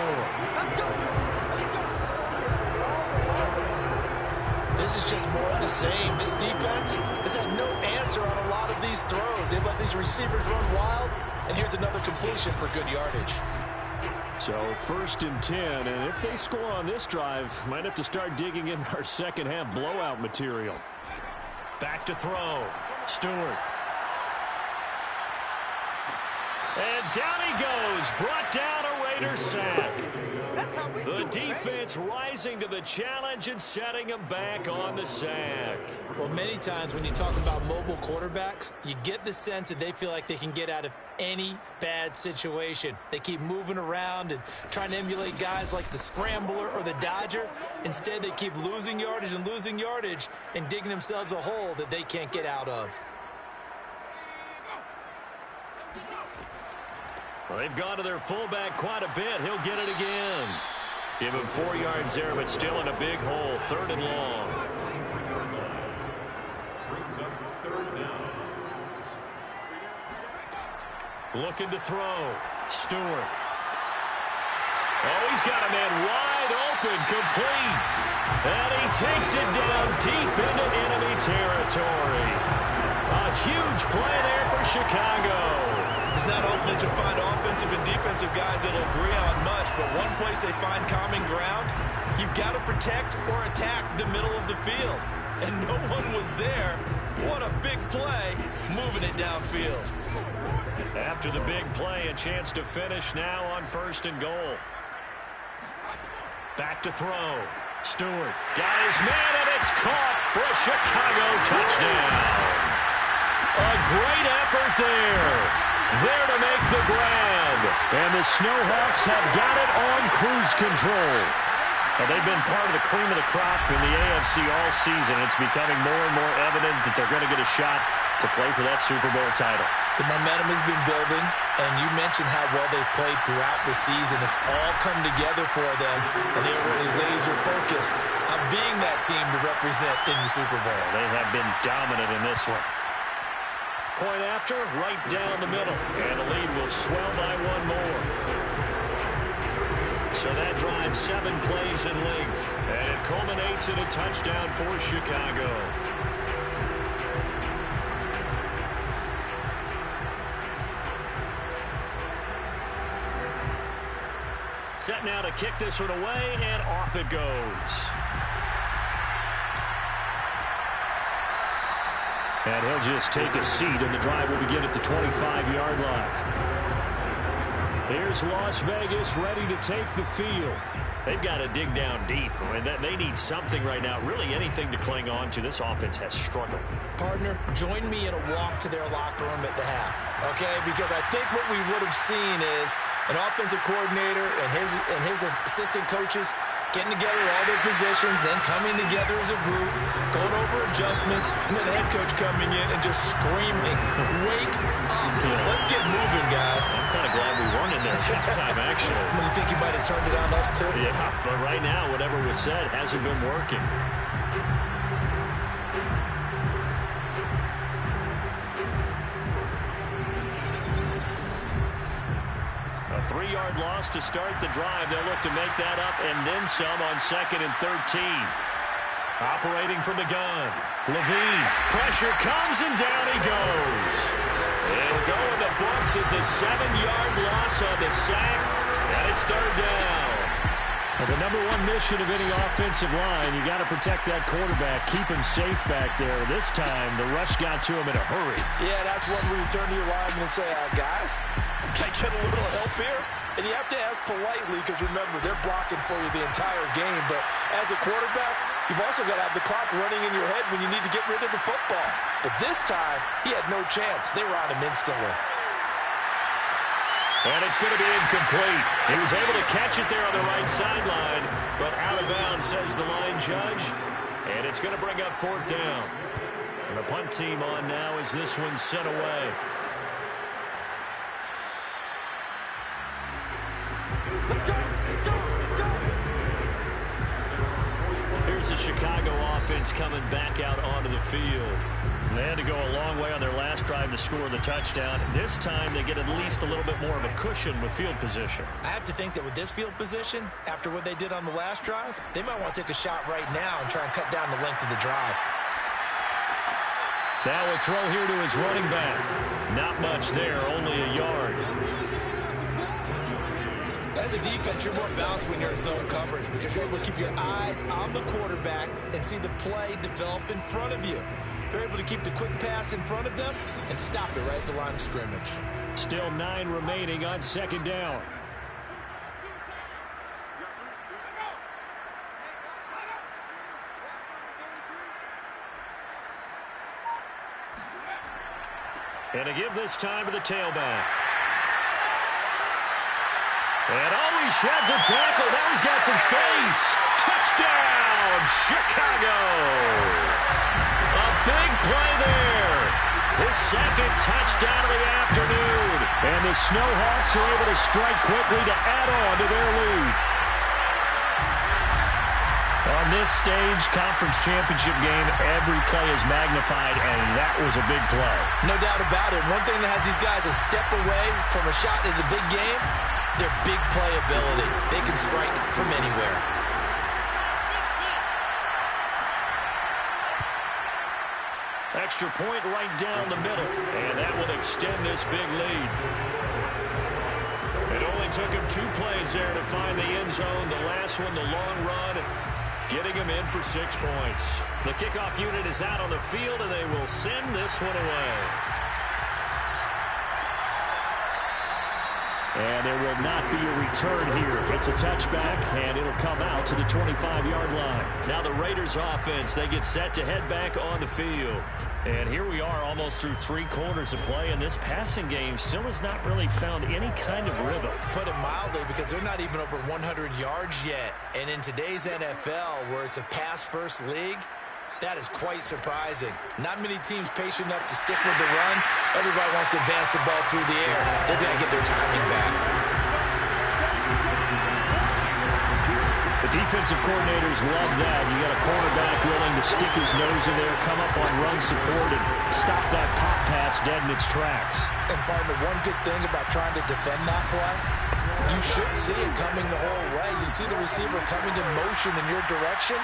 This is just more of the same. This defense has had no answer on a lot of these throws. They've let these receivers run wild. And here's another completion for good yardage. So 1st and 10. And if they score on this drive, might have to start digging in our second half blowout material. Back to throw. Stewart. And down he goes. Brought down a Raiders sack. That's how we The defense rising to the challenge and setting them back on the sack. Well, many times when you talk about mobile quarterbacks, you get the sense that they feel like they can get out of any bad situation. They keep moving around and trying to emulate guys like the Scrambler or the Dodger. Instead, they keep losing yardage and digging themselves a hole that they can't get out of. Well, they've gone to their fullback quite a bit. He'll get it again. Give him 4 yards there, but still in a big hole. 3rd and long. Looking to throw. Stewart. Oh, he's got a man wide open, complete. And he takes it down deep into enemy territory. A huge play there for Chicago. It's not often that you'll find offensive and defensive guys that'll agree on much, but one place they find common ground, you've got to protect or attack the middle of the field. And no one was there. What a big play, moving it downfield. After the big play, a chance to finish now on 1st and goal. Back to throw. Stewart got his man, and it's caught for a Chicago touchdown. A great effort there. There to make the grab. And the Snowhawks have got it on cruise control. Well, they've been part of the cream of the crop in the AFC all season. It's becoming more and more evident that they're going to get a shot to play for that Super Bowl title. The momentum has been building, and you mentioned how well they've played throughout the season. It's all come together for them, and they're really laser-focused on being that team to represent in the Super Bowl. They have been dominant in this one. Point after, right down the middle. And the lead will swell by 1 more. So that drives 7 plays in length. And it culminates in a touchdown for Chicago. Set now to kick this one away, and off it goes. And he'll just take a seat, and the drive will begin at the 25-yard line. Here's Las Vegas ready to take the field. They've got to dig down deep. I mean, they need something right now, really anything to cling on to. This offense has struggled. Partner, join me in a walk to their locker room at the half, okay? Because I think what we would have seen is an offensive coordinator and his assistant coaches getting together all their positions, then coming together as a group, going over adjustments, and then the head coach coming in and just screaming, "Wake up. Let's get moving, guys." I'm kind of glad we weren't in there at halftime, actually. You think you might have turned it on us, too? Yeah, but right now, whatever was said hasn't been working. A 3-yard loss to start the drive. They'll look to make that up and then some on 2nd and 13. Operating from the gun. Levine. Pressure comes and down he goes. It'll go in the books as a 7-yard loss on the sack. And it's 3rd down. Well, the number 1 mission of any offensive line, you got to protect that quarterback, keep him safe back there. This time, the rush got to him in a hurry. Yeah, that's when we turn to your lineman and say, guys, can I get a little help here? And you have to ask politely because, remember, they're blocking for you the entire game. But as a quarterback, you've also got to have the clock running in your head when you need to get rid of the football. But this time, he had no chance. They were on him instantly. And it's going to be incomplete. He was able to catch it there on the right sideline, but out of bounds, says the line judge. And it's going to bring up 4th down. And the punt team on now as this one's sent away. Here's the Chicago offense coming back out onto the field. They had to go a long way on their last drive to score the touchdown. This time they get at least a little bit more of a cushion with field position. I have to think that with this field position, after what they did on the last drive, they might want to take a shot right now and try and cut down the length of the drive. Now a throw here to his running back. Not much there, only a yard. As a defense, you're more balanced when you're in zone coverage because you're able to keep your eyes on the quarterback and see the play develop in front of you. You're able to keep the quick pass in front of them and stop it right at the line of scrimmage. Still 9 remaining on 2nd down. And to give this time to the tailback. And he sheds a tackle. Now he's got some space. Touchdown, Chicago. A big play there. His second touchdown of the afternoon. And the Snowhawks are able to strike quickly to add on to their lead. On this stage, conference championship game, every play is magnified, and that was a big play. No doubt about it. One thing that has these guys a step away from a shot in the big game, their big play ability. They can strike from anywhere. Extra point right down the middle, and that will extend this big lead. It only took him 2 plays there to find the end zone. The last one, the long run, getting him in for 6 points. The kickoff unit is out on the field, and they will send this one away. And there will not be a return here. It's a touchback, and it'll come out to the 25-yard line. Now the Raiders offense, they get set to head back on the field. And here we are almost through 3 quarters of play, and this passing game still has not really found any kind of rhythm. Put it mildly, because they're not even over 100 yards yet. And in today's NFL, where it's a pass-first league, that is quite surprising. Not many teams patient enough to stick with the run. Everybody wants to advance the ball through the air. They've got to get their timing back. The defensive coordinators love that. You got a quarterback willing to stick his nose in there, come up on run support, and stop that pop pass dead in its tracks. And partner, one good thing about trying to defend that play, you should see it coming the whole way. You see the receiver coming in motion in your direction.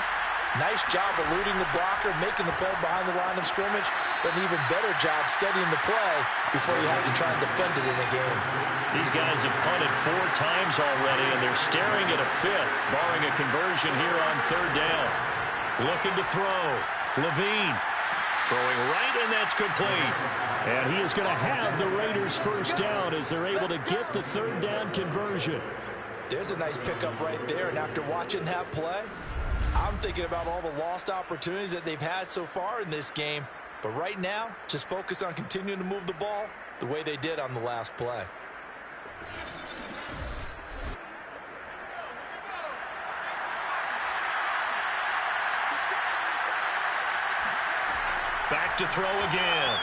Nice job eluding the blocker, making the play behind the line of scrimmage, but an even better job studying the play before you have to try and defend it in a game. These guys have punted 4 times already, and they're staring at a 5th, barring a conversion here on 3rd down. Looking to throw. Levine throwing right, and that's complete. And he is going to have the Raiders' first down as they're able to get the 3rd down conversion. There's a nice pickup right there, and after watching that play, I'm thinking about all the lost opportunities that they've had so far in this game. But right now, just focus on continuing to move the ball the way they did on the last play. Back to throw again.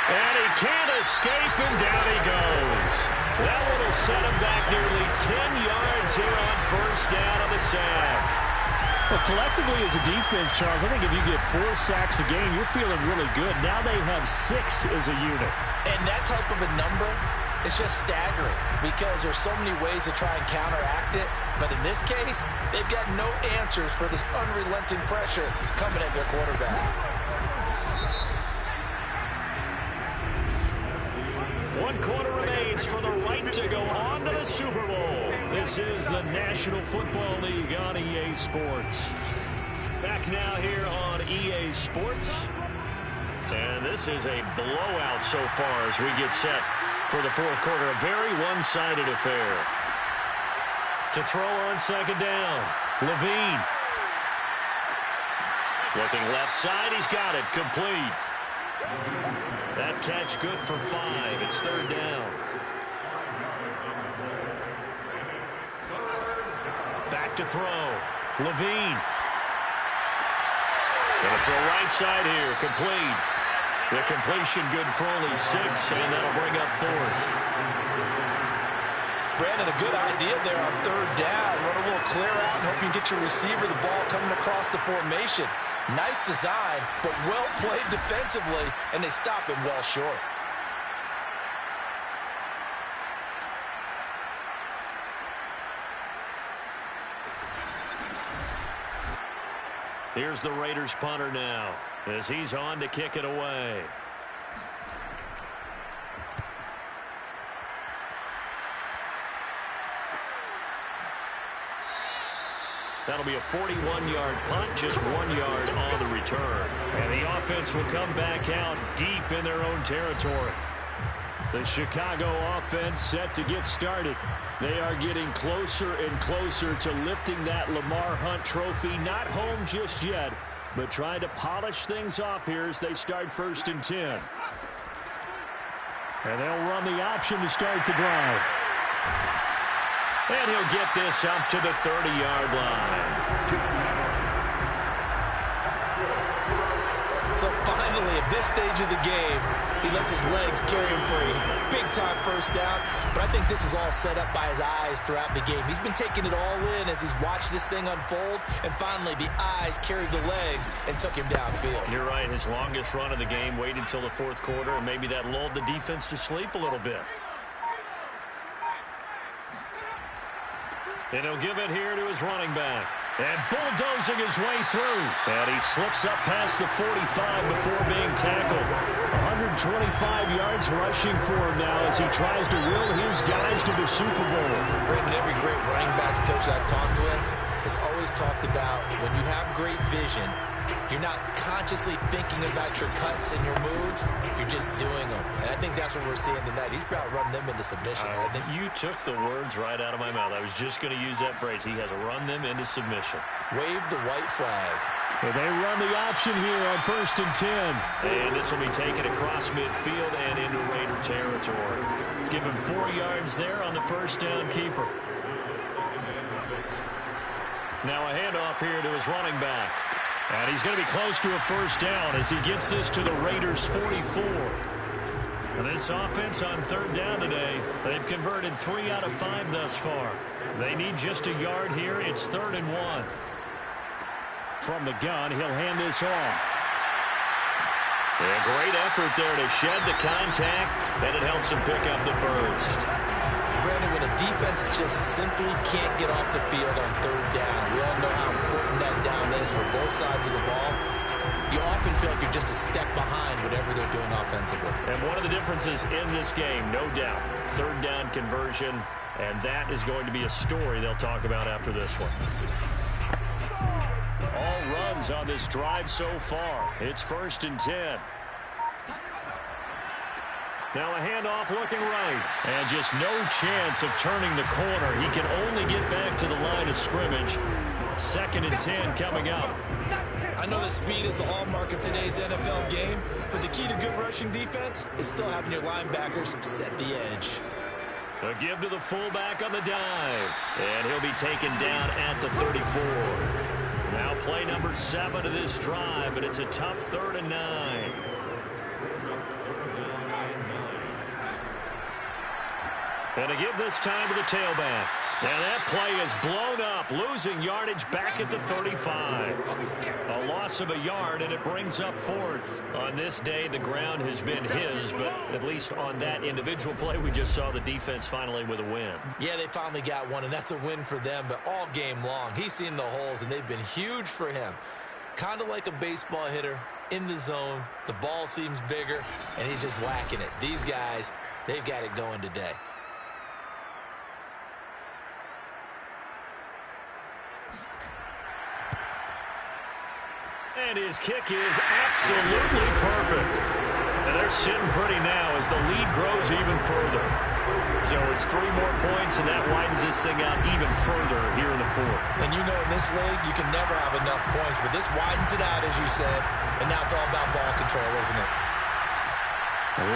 And he can't escape, and down he goes. That one will set him back nearly 10 yards here on 1st down on the sack. Well, collectively as a defense, Charles, I think if you get 4 sacks a game, you're feeling really good. Now they have 6 as a unit. And that type of a number is just staggering because there's so many ways to try and counteract it. But in this case, they've got no answers for this unrelenting pressure coming at their quarterback. 1 quarter remains for the right to go on to the Super Bowl. This is the National Football League on EA Sports. Back now here on EA Sports. And this is a blowout so far as we get set for the 4th quarter. A very one-sided affair. To throw on 2nd down. Levine. Looking left side. He's got it. Complete. That catch good for 5. It's 3rd down. Back to throw. Levine. Gonna throw right side here. Complete. The completion good for only 6, and that'll bring up 4th. Brandon, a good idea there on 3rd down. Run a little clear out and hope you can get your receiver the ball coming across the formation. Nice design, but well played defensively, and they stop him well short. Here's the Raiders punter now as he's on to kick it away. That'll be a 41-yard punt, just 1 yard on the return. And the offense will come back out deep in their own territory. The Chicago offense set to get started. They are getting closer and closer to lifting that Lamar Hunt trophy. Not home just yet, but trying to polish things off here as they start 1st and 10. And they'll run the option to start the drive. And he'll get this up to the 30-yard line. So finally, at this stage of the game, he lets his legs carry him for a big-time first down. But I think this is all set up by his eyes throughout the game. He's been taking it all in as he's watched this thing unfold. And finally, the eyes carried the legs and took him downfield. You're right. His longest run of the game waited until the 4th quarter, and maybe that lulled the defense to sleep a little bit. And he'll give it here to his running back. And bulldozing his way through. And he slips up past the 45 before being tackled. 125 yards rushing for him now as he tries to will his guys to the Super Bowl. Brandon, every great running backs coach I've talked with has always talked about when you have great vision, you're not consciously thinking about your cuts and your moves. You're just doing them. And I think that's what we're seeing tonight. He's about running them into submission, hasn't he? You took the words right out of my mouth. I was just going to use that phrase. He has run them into submission. Wave the white flag. So they run the option here on 1st and 10. And this will be taken across midfield and into Raider territory. Give him 4 yards there on the first down keeper. Now a handoff here to his running back. And he's going to be close to a first down as he gets this to the Raiders' 44. And this offense on 3rd down today, they've converted 3 out of 5 thus far. They need just a yard here. It's 3rd and 1. From the gun, he'll hand this off. A great effort there to shed the contact, and it helps him pick up the first. Brandon, when a defense just simply can't get off the field on 3rd down, we all know how important that down is for both sides of the ball. You often feel like you're just a step behind whatever they're doing offensively. And one of the differences in this game, no doubt, 3rd down conversion, and that is going to be a story they'll talk about after this one. All runs on this drive so far. It's 1st and 10. Now a handoff looking right. And just no chance of turning the corner. He can only get back to the line of scrimmage. 2nd and 10 coming up. I know that speed is the hallmark of today's NFL game, but the key to good rushing defense is still having your linebackers set the edge. A give to the fullback on the dive. And he'll be taken down at the 34. Now play number 7 of this drive, but it's a tough 3rd and 9. And to give this time to the tailback. And that play is blown up, losing yardage back at the 35. A loss of a yard, and it brings up 4th. On this day, the ground has been his, but at least on that individual play, we just saw the defense finally with a win. Yeah, they finally got one, and that's a win for them, but all game long, he's seen the holes, and they've been huge for him. Kind of like a baseball hitter in the zone. The ball seems bigger, and he's just whacking it. These guys, they've got it going today. And his kick is absolutely perfect. And they're sitting pretty now as the lead grows even further. So it's 3 more points, and that widens this thing out even further here in the 4th. And you know in this league, you can never have enough points, but this widens it out, as you said, and now it's all about ball control, isn't it?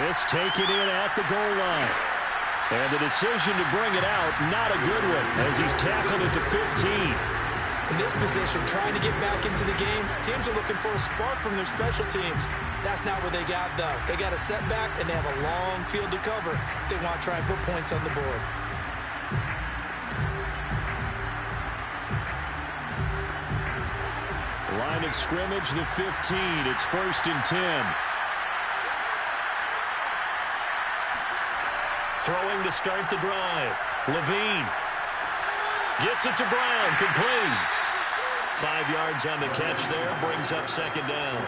This taken in at the goal line. And the decision to bring it out, not a good one, as he's tackled at the 15. In this position, trying to get back into the game, teams are looking for a spark from their special teams. That's not what they got, though. They got a setback, and they have a long field to cover if they want to try and put points on the board. Line of scrimmage, the 15. It's 1st and 10. Throwing to start the drive. Levine gets it to Brown, complete. 5 yards on the catch there, brings up 2nd down.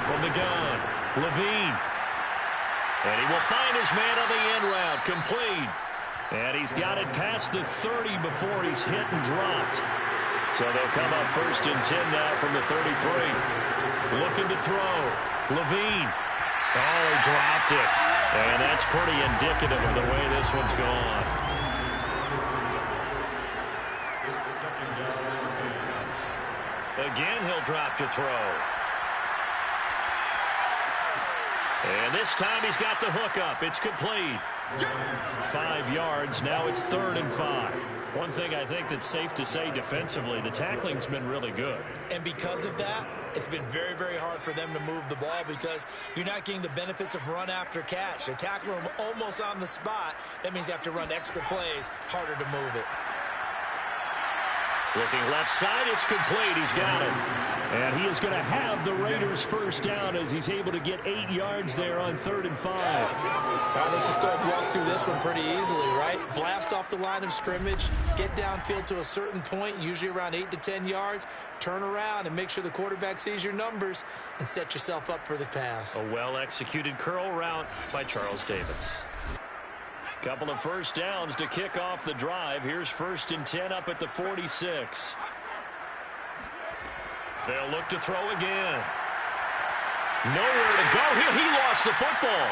From the gun, Levine. And he will find his man on the end route, complete. And he's got it past the 30 before he's hit and dropped. So they'll come up 1st and 10 now from the 33. Looking to throw. Levine. Oh, he dropped it. And that's pretty indicative of the way this one's gone. He'll drop to throw. And this time he's got the hook up. It's complete. 5 yards. Now it's 3rd and 5. One thing I think that's safe to say defensively, the tackling's been really good. And because of that, it's been very, very hard for them to move the ball because you're not getting the benefits of run after catch. They tackle them almost on the spot. That means you have to run extra plays, harder to move it. Looking left side, it's complete. He's got it. And he is going to have the Raiders first down as he's able to get 8 yards there on 3rd and 5. All right, let's just go ahead and walk through this one pretty easily, right? Blast off the line of scrimmage, get downfield to a certain point, usually around 8 to 10 yards, turn around and make sure the quarterback sees your numbers and set yourself up for the pass. A well-executed curl route by Charles Davis. Couple of first downs to kick off the drive. Here's 1st and 10 up at the 46. They'll look to throw again. Nowhere to go here. He lost the football.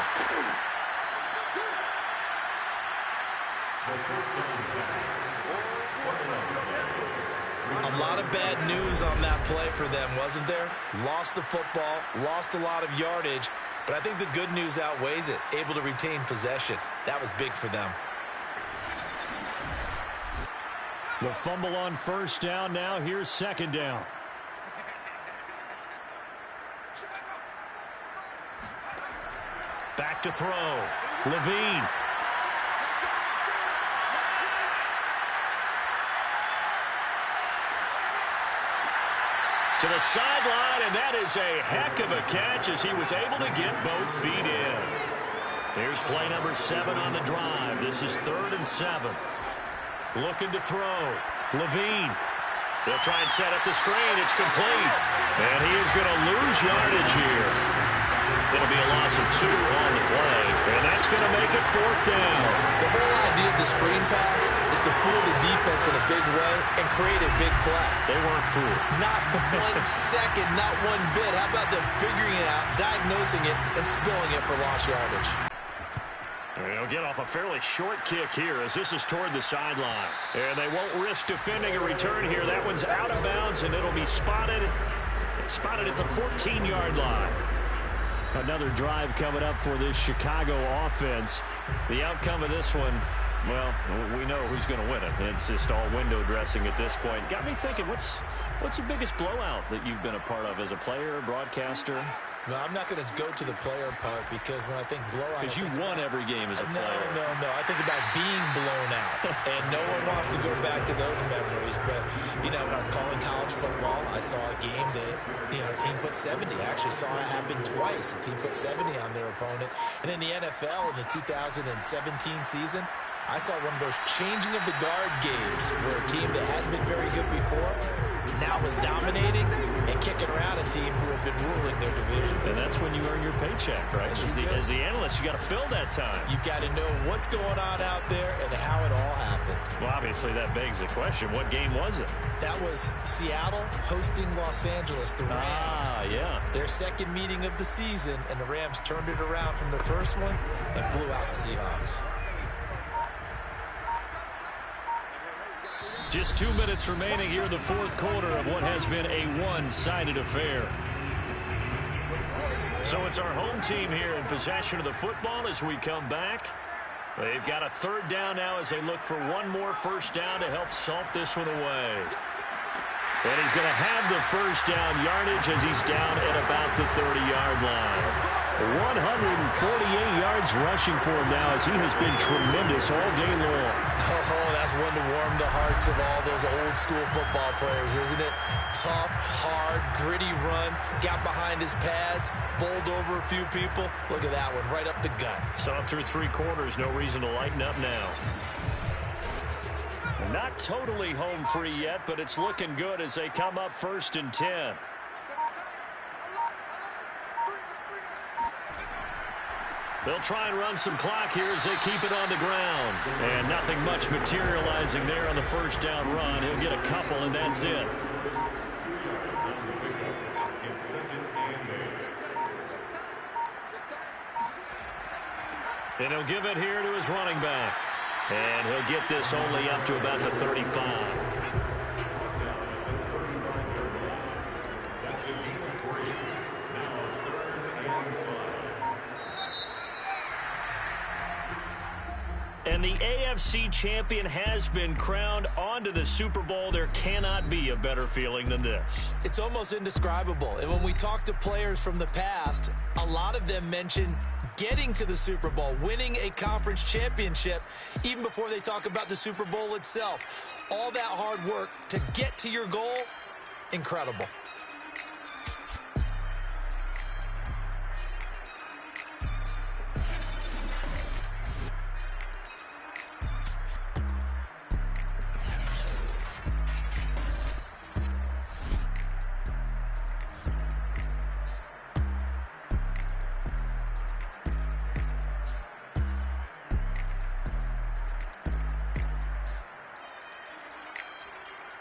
A lot of bad news on that play for them, wasn't there? Lost the football, lost a lot of yardage, but I think the good news outweighs it. Able to retain possession. That was big for them. The fumble on first down. Now here's 2nd down. Back to throw. Levine. To the sideline, and that is a heck of a catch as he was able to get both feet in. Here's play number 7 on the drive. This is 3rd and 7. Looking to throw. Levine. They'll try and set up the screen. It's complete. And he is going to lose yardage here. It'll be a loss of 2 on the play, and that's going to make it 4th down. The whole idea of the screen pass is to fool the defense in a big way and create a big play. They weren't fooled. Not 1 second, not 1 bit. How about them figuring it out, diagnosing it, and spilling it for lost yardage? They'll get off a fairly short kick here as this is toward the sideline. And they won't risk defending a return here. That one's out of bounds, and it'll be spotted at the 14-yard line. Another drive coming up for this Chicago offense. The outcome of this one, well, we know who's going to win it. It's just all window dressing at this point. Got me thinking, what's the biggest blowout that you've been a part of as a player, broadcaster? No, I'm not going to go to the player part because when I think blowout... Because you won every game as a player. No. I think about being blown out. And no one wants to go back to those memories. But, you know, when I was calling college football, I saw a game that, you know, a team put 70. I actually saw it happen twice. A team put 70 on their opponent. And in the NFL, in the 2017 season, I saw one of those changing of the guard games where a team that hadn't been very good before now was dominating and kicking around a team who had been ruling their division. And that's when you earn your paycheck, right? As the analyst, you got to fill that time. You've got to know what's going on out there and how it all happened. Well, obviously that begs the question, what game was it? That was Seattle hosting Los Angeles, the Rams. Yeah. Their second meeting of the season, and the Rams turned it around from their first one and blew out the Seahawks. Just 2 minutes remaining here in the 4th quarter of what has been a one-sided affair. So it's our home team here in possession of the football as we come back. They've got a 3rd down now as they look for one more first down to help salt this one away. And he's going to have the first down yardage as he's down at about the 30-yard line. 148 yards rushing for him now as he has been tremendous all day long. Oh, that's one to warm the hearts of all those old school football players, isn't it? Tough, hard, gritty run, got behind his pads, bowled over a few people. Look at that one, right up the gut. Saw through 3 quarters, no reason to lighten up now. Not totally home free yet, but it's looking good as they come up 1st and 10. They'll try and run some clock here as they keep it on the ground. And nothing much materializing there on the first down run. He'll get a couple, and that's it. And he'll give it here to his running back. And he'll get this only up to about the 35. And the AFC champion has been crowned. Onto the Super Bowl. There cannot be a better feeling than this. It's almost indescribable. And when we talk to players from the past, a lot of them mention getting to the Super Bowl, winning a conference championship, even before they talk about the Super Bowl itself. All that hard work to get to your goal, incredible.